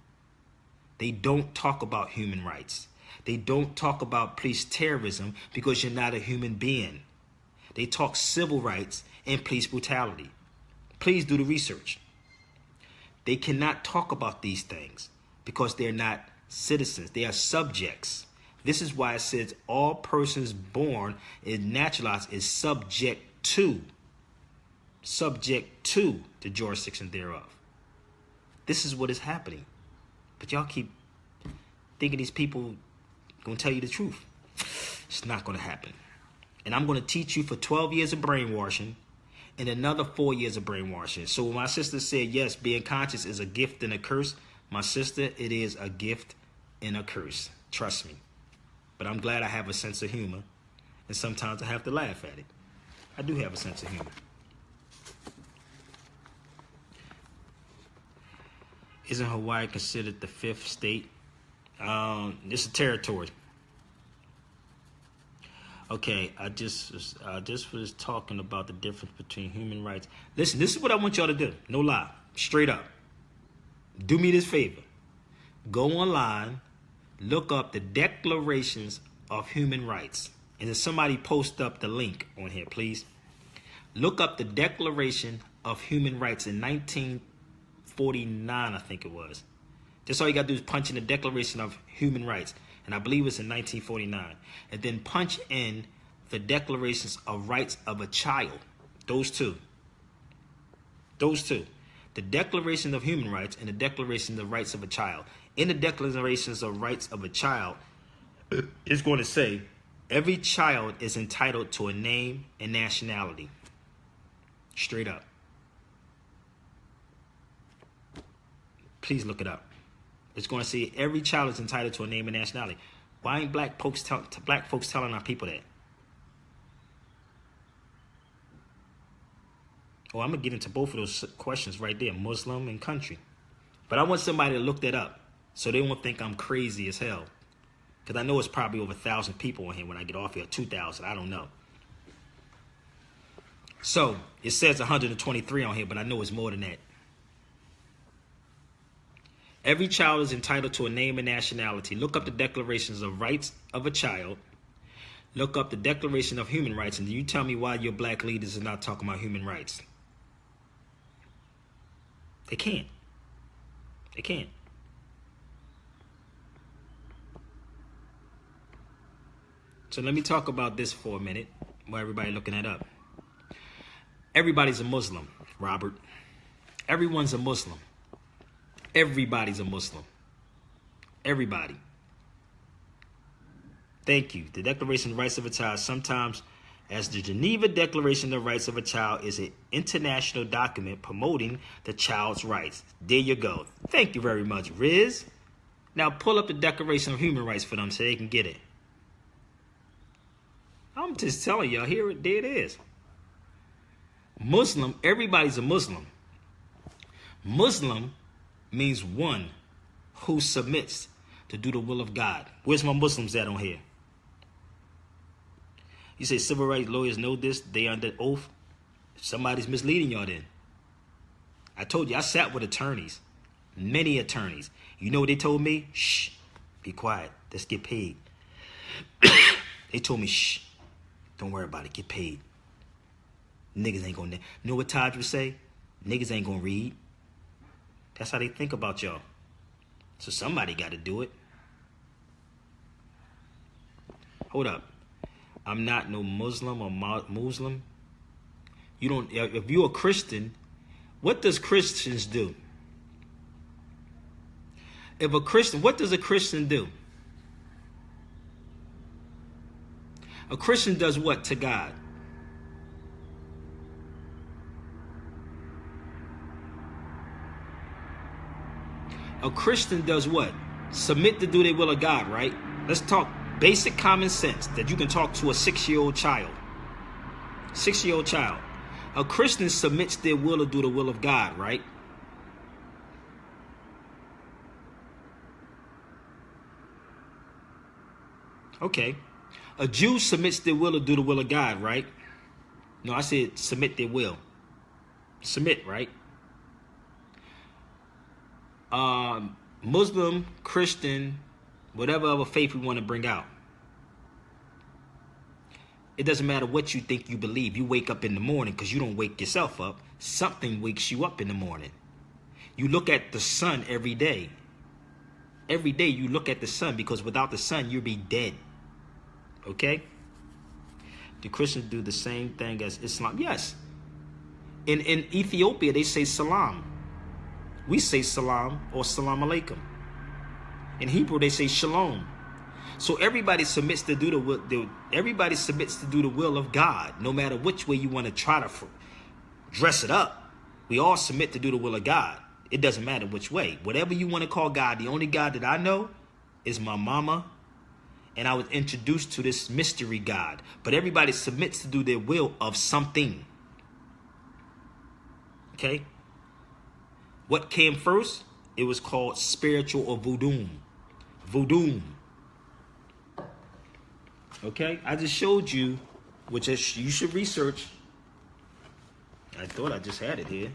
They don't talk about human rights. They don't talk about police terrorism because you're not a human being. They talk civil rights and police brutality. Please do the research. They cannot talk about these things because they're not citizens. They are subjects. This is why it says all persons born and naturalized is subject to the jurisdiction thereof. This is what is happening. But y'all keep thinking these people gonna tell you the truth. It's not gonna happen. And I'm gonna teach you for 12 years of brainwashing and another 4 years of brainwashing. So when my sister said, yes, being conscious is a gift and a curse, my sister, it is a gift and a curse. Trust me. But I'm glad I have a sense of humor. And sometimes I have to laugh at it. I do have a sense of humor. Isn't Hawaii considered the 5th state? It's a territory. Okay, I just was talking about the difference between human rights. Listen, this is what I want y'all to do. No lie. Straight up. Do me this favor. Go online, look up the Declarations of Human Rights. And then somebody post up the link on here, please. Look up the Declaration of Human Rights in 1949, I think it was. Just all you got to do is punch in the Declaration of Human Rights. And I believe it's in 1949. And then punch in the Declarations of Rights of a Child. Those two. Those two. The Declaration of Human Rights and the Declaration of Rights of a Child. In the Declarations of Rights of a Child, it's going to say, every child is entitled to a name and nationality. Straight up. Please look it up. It's going to say every child is entitled to a name and nationality. Why ain't black folks telling our people that? Oh, I'm going to get into both of those questions right there, Muslim and country. But I want somebody to look that up so they won't think I'm crazy as hell. Because I know it's probably over 1,000 people on here when I get off here, 2,000, I don't know. So, it says 123 on here, but I know it's more than that. Every child is entitled to a name and nationality. Look up the Declarations of Rights of a Child. Look up the Declaration of Human Rights, and you tell me why your black leaders are not talking about human rights. They can't. They can't. So let me talk about this for a minute while everybody looking that up. Everybody's a Muslim, Robert. Everyone's a Muslim. Everybody's a Muslim. Everybody. Thank you. The Declaration of Rights of a Child, sometimes as the Geneva Declaration of Rights of a Child, is an international document promoting the child's rights. There you go. Thank you very much, Riz. Now pull up the Declaration of Human Rights for them so they can get it. I'm just telling y'all, there it is. Muslim, everybody's a Muslim. Muslim means one who submits to do the will of God. Where's my Muslims at on here? You say civil rights lawyers know this, they under oath. Somebody's misleading y'all then. I told you, I sat with attorneys, many attorneys. You know what they told me? Shh, be quiet, let's get paid. They told me, shh, don't worry about it, get paid. Niggas ain't gonna, you know what Taj would say? Niggas ain't gonna read. That's how they think about y'all. So somebody got to do it. Hold up. I'm not no Muslim or Muslim. You don't. If you're a Christian, what does Christians do? If a Christian, what does a Christian do? A Christian does what to God? A Christian does what? Submit to do their will of God, right? Let's talk basic common sense that you can talk to a 6-year-old child. 6-year-old child. A Christian submits their will to do the will of God, right? Okay. A Jew submits their will to do the will of God, right? No, I said submit their will. Submit, right? Muslim, Christian, whatever other faith we want to bring out. It doesn't matter what you think you believe. You wake up in the morning because you don't wake yourself up. Something wakes you up in the morning. You look at the sun every day. Every day you look at the sun because without the sun, you'll be dead. Okay? Do Christians do the same thing as Islam? Yes. In Ethiopia, they say salam. We say salam or salam alaikum. In Hebrew, they say shalom. So everybody submits to do the will. Everybody submits to do the will of God, no matter which way you want to try to dress it up. We all submit to do the will of God. It doesn't matter which way. Whatever you want to call God, the only God that I know is my mama, and I was introduced to this mystery God. But everybody submits to do their will of something. Okay? What came first? It was called spiritual or voodoo. Voodoo. Okay? I just showed you, which you should research. I thought I just had it here.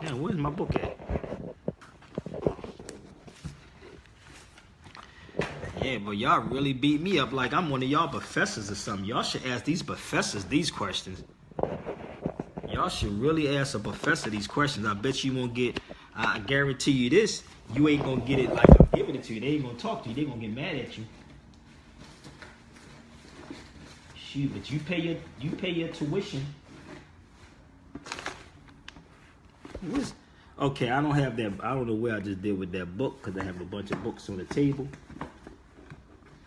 Yeah, where's my book at? Yeah, but y'all really beat me up like I'm one of y'all professors or something. Y'all should ask these professors these questions. Y'all should really ask a professor these questions. I bet you won't get, I guarantee you this, you ain't gonna get it like I'm giving it to you. They ain't gonna talk to you. They gonna get mad at you. Shoot, but you pay your tuition. Okay, I don't have that. I don't know where I just did with that book because I have a bunch of books on the table.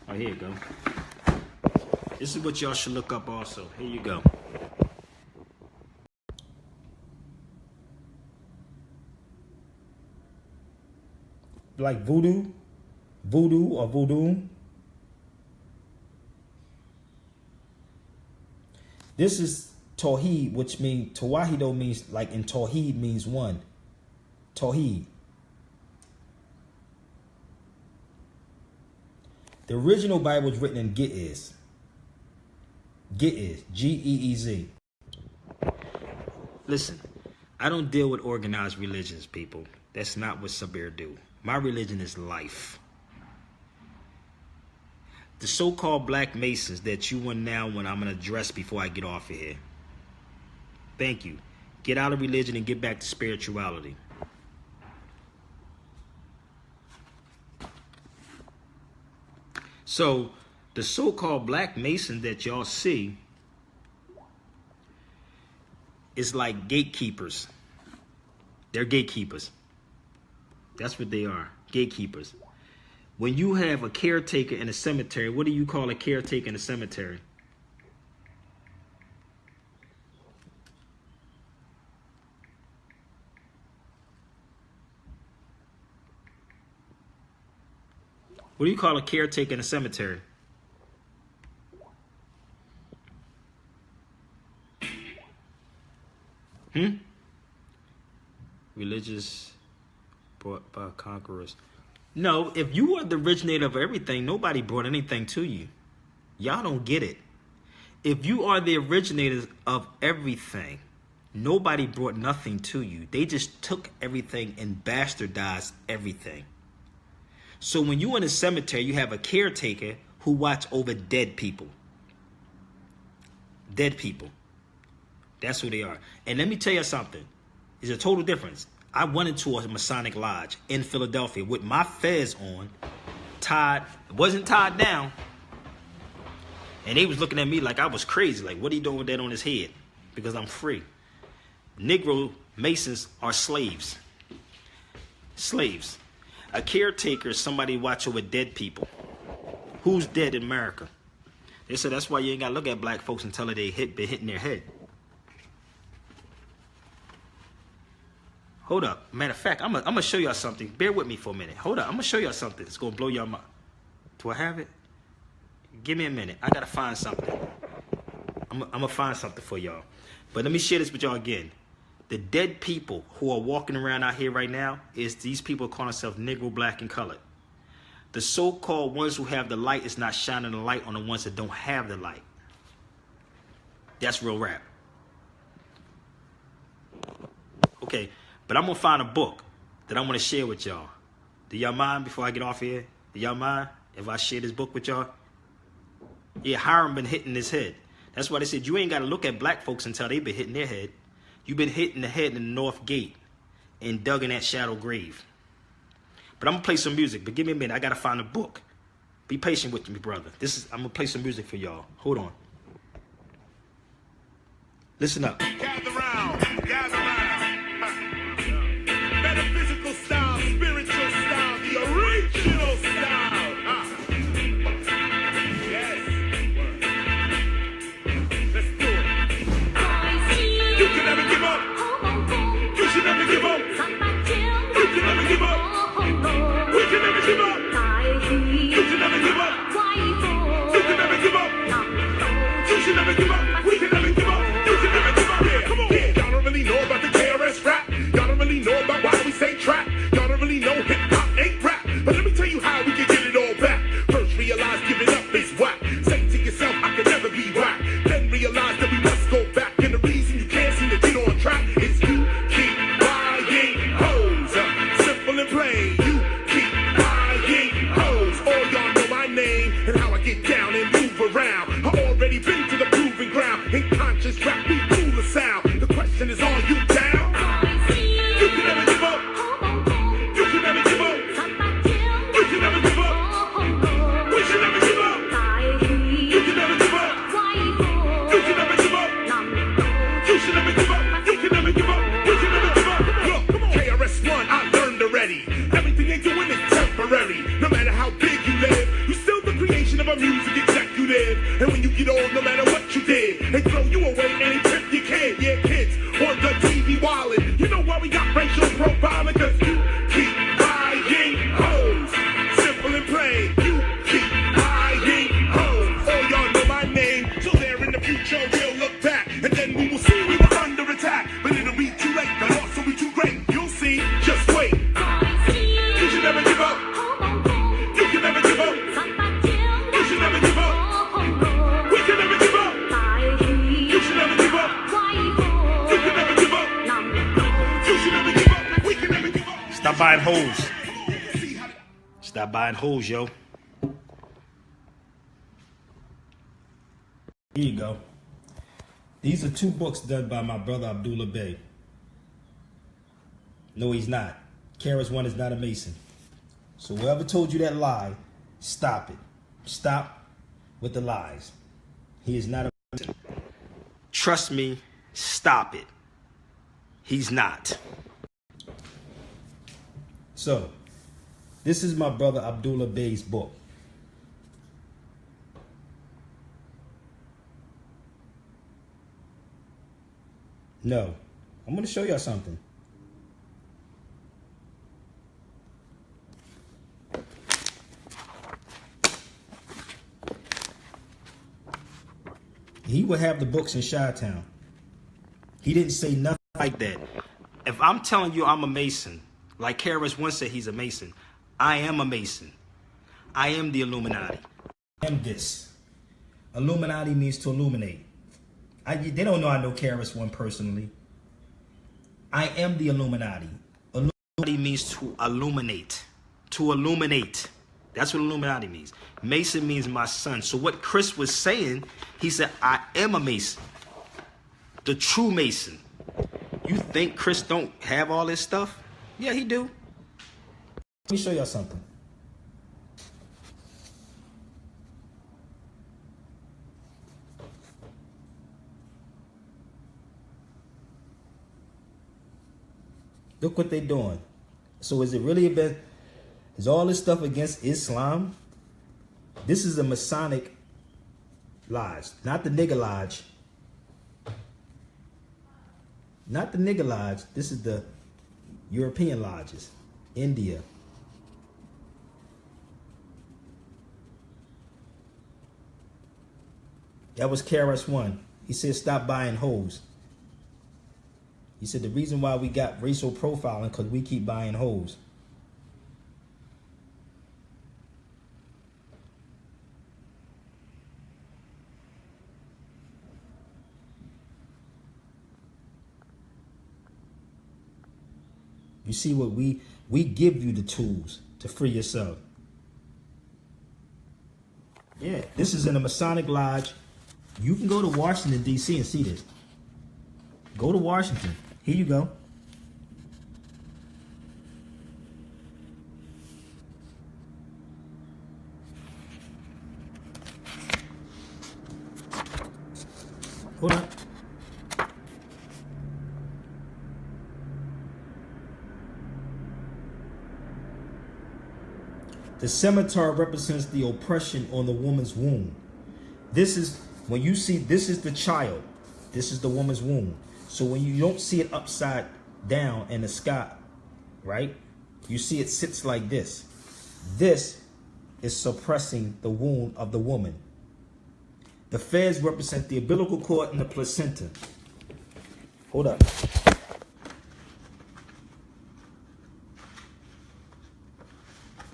Oh, here you go. This is what y'all should look up also. Here you go. Like voodoo or voodoo. This is Tawheed, which means Tawahido means like in Tawheed means one. Tawheed. The original Bible is written in Ge'ez. Ge'ez. G-E-E-Z. Listen, I don't deal with organized religions, people. That's not what Sabir do. My religion is life. The so-called black masons that you want now when I'm going to address before I get off of here. Thank you. Get out of religion and get back to spirituality. So, the so-called black masons that y'all see is like gatekeepers. They're gatekeepers. That's what they are, gatekeepers. When you have a caretaker in a cemetery, what do you call a caretaker in a cemetery? What do you call a caretaker in a cemetery? Religious brought by conquerors. No, if you are the originator of everything, nobody brought anything to you. Y'all don't get it. If you are the originators of everything, nobody brought nothing to you. They just took everything and bastardized everything. So when you're in a cemetery, you have a caretaker who watch over dead people. Dead people. That's who they are. And let me tell you something. There's a total difference. I went into a Masonic lodge in Philadelphia with my fez on, wasn't tied down. And they was looking at me like I was crazy. Like, what are you doing with that on his head? Because I'm free. Negro Masons are slaves. Slaves. A caretaker is somebody watch over dead people. Who's dead in America? They said that's why you ain't got to look at black folks until they been hitting their head. Hold up. Matter of fact, I'm gonna show y'all something. Bear with me for a minute. Hold up. I'm gonna show y'all something. It's gonna blow y'all mind. Do I have it? Give me a minute. I gotta find something. I'm gonna find something for y'all. But let me share this with y'all again. The dead people who are walking around out here right now is these people call themselves Negro, black, and colored. The so-called ones who have the light is not shining the light on the ones that don't have the light. That's real rap. Okay, but I'm going to find a book that I want to share with y'all. Do y'all mind before I get off here? Do y'all mind if I share this book with y'all? Yeah, Hiram been hitting his head. That's why they said you ain't got to look at black folks until they been hitting their head. You've been hitting the head in the north gate and dug in that shadow grave. But I'm going to play some music. But give me a minute. I got to find a book Be patient with me, brother. I'm gonna play some music for y'all. Hold on. Listen up. Gather round, gather round. Metaphysical style, spiritual style, the original style. Yes. Let's do it. You can never give up. You should never give up. You can never give up. We can never give up. You should never give up. You can never give up. You should never give up. We can never give up. You can never give up. Yeah, come on. Yeah, y'all don't really know about the KRS rap. Y'all don't really know about why we say trap. Y'all don't really know hip hop ain't rap. But let me tell you how we can get it all back. First realize giving up is whack. Say to yourself, I can never be whack. Then realize that we must go back. And the reason you can't seem to get on track is you keep buying hoes. Simple and plain. You keep buying hoes. All y'all know my name and how I get down and move around. I already been to the proving ground. In conscious rap, we rule the sound. The question is, are you down? You can never give up. You can never give up. You can never give up. We should never give up. You can never give up. You can never give up. You should never give up. You can never give up. We can never give up. Look, KRS-One, I learned already. Everything they doing is temporary. No matter how big you live, you still the creation of a music executive. And when you get old, no matter what you did, they throw you away any trip you can. Yeah, kids on the TV wallet. You know why we got racial profiling? Cause you keep buying hoes. Simple and plain. You keep buying hoes. All y'all know my name, so there in the future we'll look back. And then we will see we were under attack. But it'll be too late, the loss will be too great. You'll see, just wait. You should never give up. You can never give up. You should never give up. We can never give up. You should never give up. You can never give up. You should never give up. We can never give up. Stop buying hoes. Stop buying hoes, yo. Here you go. These are 2 books done by my brother Abdullah Bey. No, he's not. KRS-One is not a Mason. So whoever told you that lie, stop it. Stop with the lies. He is not a Mason. Trust me, stop it. He's not. So, this is my brother Abdullah Bey's book. No, I'm going to show y'all something. He would have the books in Chi-Town. He didn't say nothing like that. If I'm telling you I'm a Mason, like KRS-One said he's a Mason, I am a Mason. I am the Illuminati. I am this. Illuminati means to illuminate. They don't know I know KRS-One personally. I am the Illuminati. Illuminati means to illuminate. To illuminate. That's what Illuminati means. Mason means my son. So what Chris was saying, he said, I am a Mason. The true Mason. You think Chris don't have all this stuff? Yeah, he do. Let me show y'all something. Look what they're doing. So is it really about, is all this stuff against Islam? This is a Masonic lodge, not the nigger lodge. Not the nigger lodge. This is the European lodges. India. That was KRS-One. He said stop buying hoes. He said the reason why we got racial profiling because we keep buying hoes. You see what we give you the tools to free yourself. Yeah, this is in a Masonic lodge. You can go to Washington, D.C. and see this. Go to Washington. Here you go. The scimitar represents the oppression on the woman's womb. This is, when you see, this is the child. This is the woman's womb. So when you don't see it upside down in the sky, right? You see it sits like this. This is suppressing the womb of the woman. The fez represent the umbilical cord and the placenta. Hold up.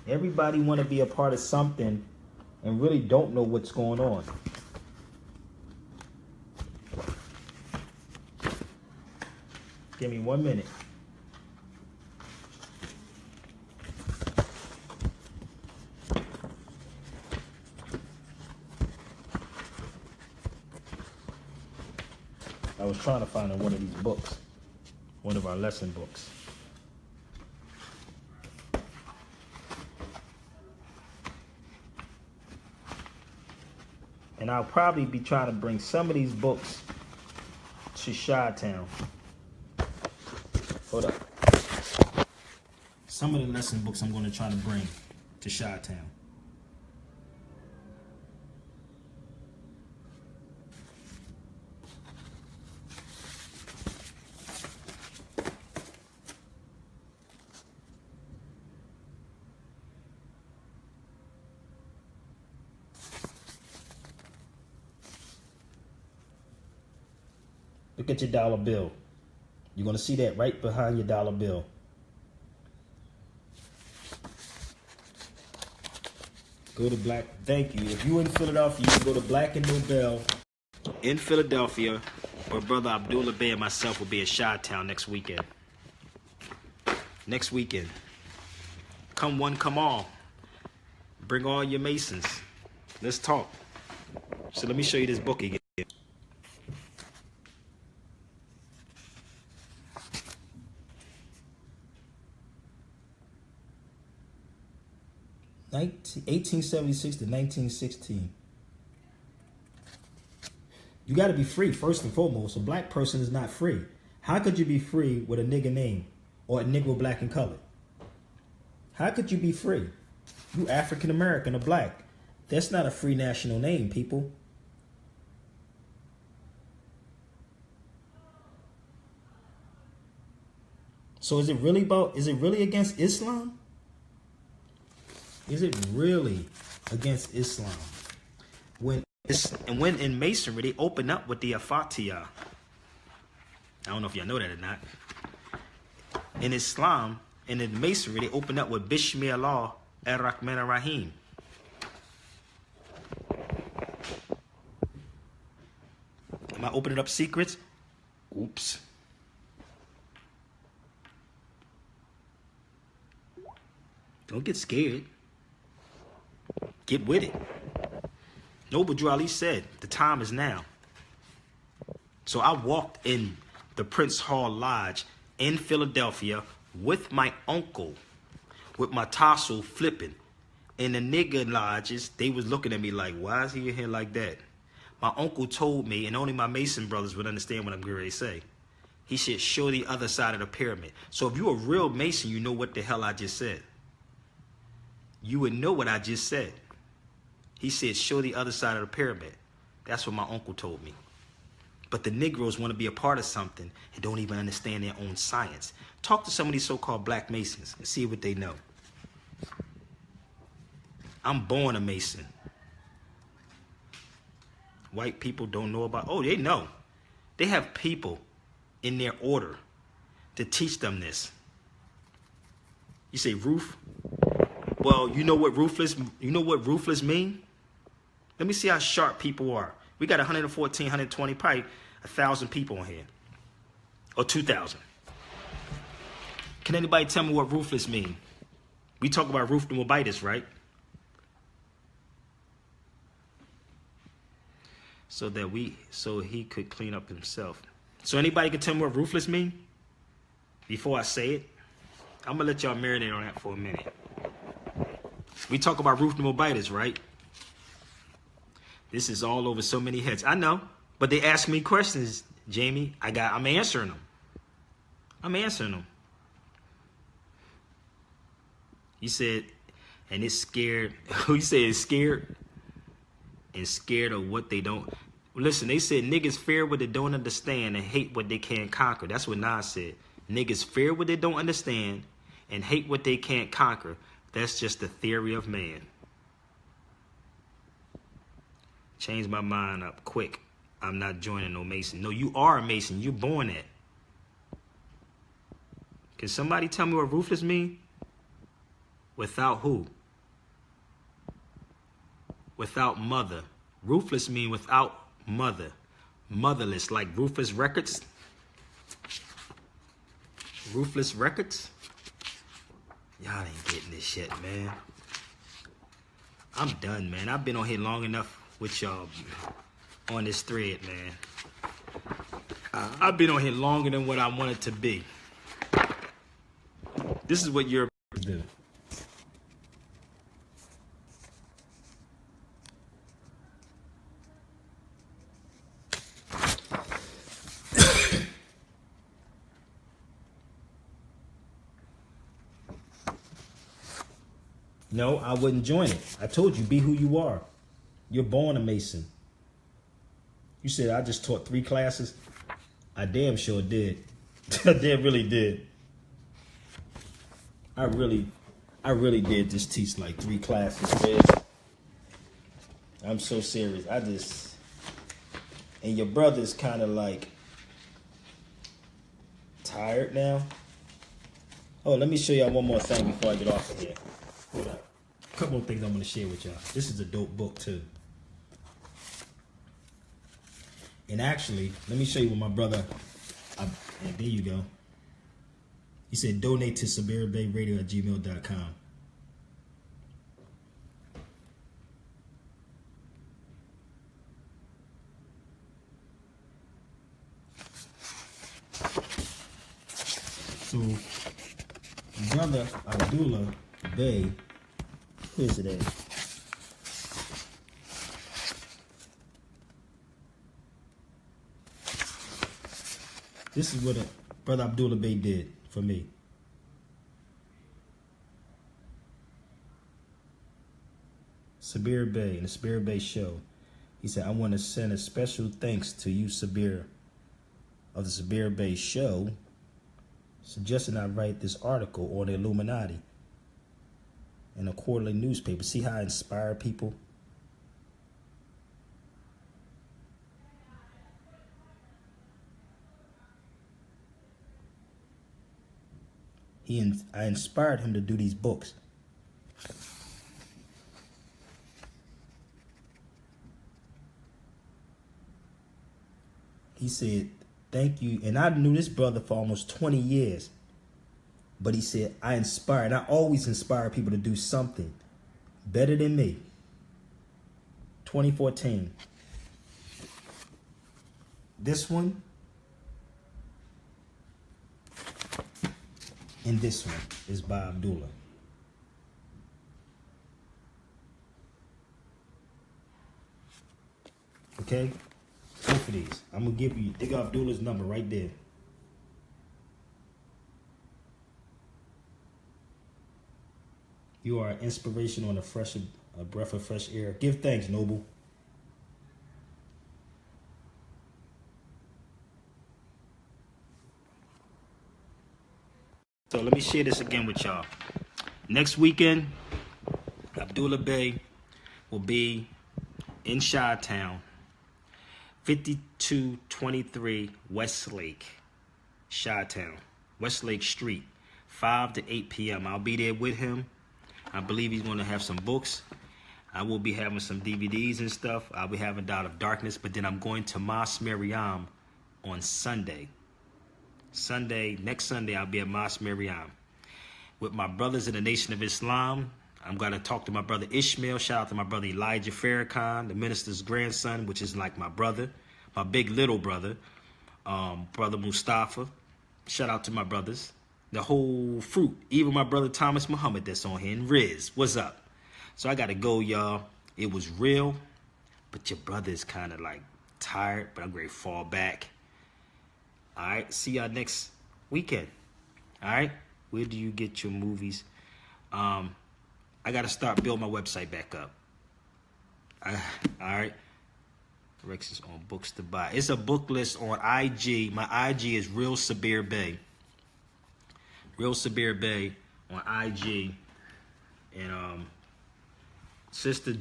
Everybody want to be a part of something and really don't know what's going on. Give me 1 minute. I was trying to find in one of these books, one of our lesson books. And I'll probably be trying to bring some of these books to Chi-Town. Hold up. Some of the lesson books I'm going to try to bring to Chi-Town. Look at your dollar bill. You're going to see that right behind your dollar bill. Go to Black. Thank you. If you're in Philadelphia, you can go to Black and Nobel in Philadelphia, where Brother Abdullah Bey and myself will be at Chi-Town next weekend. Next weekend. Come one, come all. Bring all your Masons. Let's talk. So let me show you this book again. 1876 to 1916. You got to be free first and foremost. A black person is not free. How could you be free with a nigger name or a Negro black and colored? How could you be free? You African American or black. That's not a free national name, people. So is it really against Islam? Is it really against Islam? When in Masonry, they open up with the Al-Fatiha. I don't know if y'all know that or not. In Islam, and in Masonry, they open up with Bismillah Allah ar-Rahman ar-Rahim. Am I opening up secrets? Oops. Don't get scared. Get with it. Noble Drew Ali said, the time is now. So I walked in the Prince Hall Lodge in Philadelphia with my uncle, with my tassel flipping. And the nigger lodges, they was looking at me like, why is he in here like that? My uncle told me, and only my Mason brothers would understand what I'm getting ready to say. He said, show the other side of the pyramid. So if you're a real Mason, you know what the hell I just said. You would know what I just said. He said, show the other side of the pyramid. That's what my uncle told me. But the Negroes want to be a part of something and don't even understand their own science. Talk to some of these so-called black Masons and see what they know. I'm born a Mason. White people don't know about, oh, they know. They have people in their order to teach them this. You say roof? Well, you know what ruthless mean? Let me see how sharp people are. We got 114, 120, probably 1,000 people in here. Or 2,000. Can anybody tell me what ruthless mean? We talk about roof mobitis, right? So he could clean up himself. So anybody can tell me what ruthless mean? Before I say it? I'm gonna let y'all marinate on that for a minute. We talk about roof mobitis, right? This is all over so many heads. I know, but they ask me questions, Jamie. I'm answering them. I'm answering them. He said, and it's scared. Who you say is scared? And scared of what they don't. Listen, they said niggas fear what they don't understand and hate what they can't conquer. That's what Nas said. Niggas fear what they don't understand and hate what they can't conquer. That's just the theory of man. Change my mind up quick. I'm not joining no Mason. No, you are a Mason. You're born at. Can somebody tell me what ruthless mean? Without who? Without mother. Ruthless mean without mother. Motherless, like Ruthless Records. Ruthless Records. Y'all ain't getting this shit, man. I'm done, man. I've been on here long enough with y'all on this thread, man. I've been on here longer than what I wanted to be. This is what Europeans do. No, I wouldn't join it. I told you, be who you are. You're born a Mason. You said I just taught 3 classes? I damn sure did. I damn really did. I really did just teach like 3 classes, man. I'm so serious. And your brother's kind of like tired now. Oh, let me show y'all one more thing before I get off of here. Hold up. A couple more things I'm going to share with y'all. This is a dope book too. And actually, let me show you what my brother, and there you go. He said, donate to SabiraBayRadio@gmail.com. So, brother Abdullah Bey, who is it at? This is what brother Abdullah Bey did for me. Sabir Bey, in the Sabir Bey show, he said, I want to send a special thanks to you, Sabir, of the Sabir Bey show, suggesting I write this article on the Illuminati in a quarterly newspaper. See how I inspire people? I inspired him to do these books. He said, thank you. And I knew this brother for almost 20 years. But he said, I always inspire people to do something better than me. 2014. This one. And this one is by Abdullah. Okay? Both of these. I'm going to give you, they got Abdullah's number right there. You are an inspiration on a breath of fresh air. Give thanks, Noble. So let me share this again with y'all. Next weekend, Abdullah Bey will be in Chi-Town, 5223 Westlake, Chi-Town, Westlake Street, 5 to 8 p.m. I'll be there with him. I believe he's going to have some books. I will be having some DVDs and stuff. I'll be having Dot of Darkness, but then I'm going to Mas Miriam on Sunday. Next Sunday, I'll be at Mas Miriam with my brothers in the Nation of Islam. I'm going to talk to my brother Ishmael. Shout out to my brother Elijah Farrakhan, the minister's grandson, which is like my brother, my big little brother, brother Mustafa. Shout out to my brothers, the whole fruit, even my brother Thomas Muhammad that's on here, and Riz. What's up? So I got to go, y'all. It was real, but your brother is kind of like tired, but I'm ready to fall back. All right, see y'all next weekend. All right, where do you get your movies? I I got to start building my website back up. All right. Rex is on books to buy. It's a book list on IG. My IG is Real Sabir Bay. Real Sabir Bay on IG. And Sister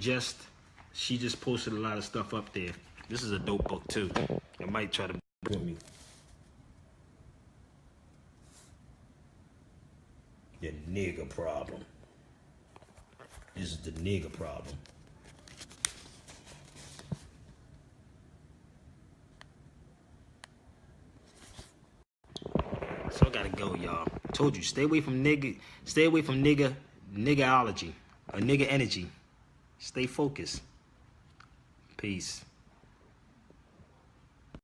she just posted a lot of stuff up there. This is a dope book too. I might try to with me. The nigga problem. This is the nigga problem. So I gotta go, y'all. Told you, stay away from niggaology, or nigga energy. Stay focused. Peace.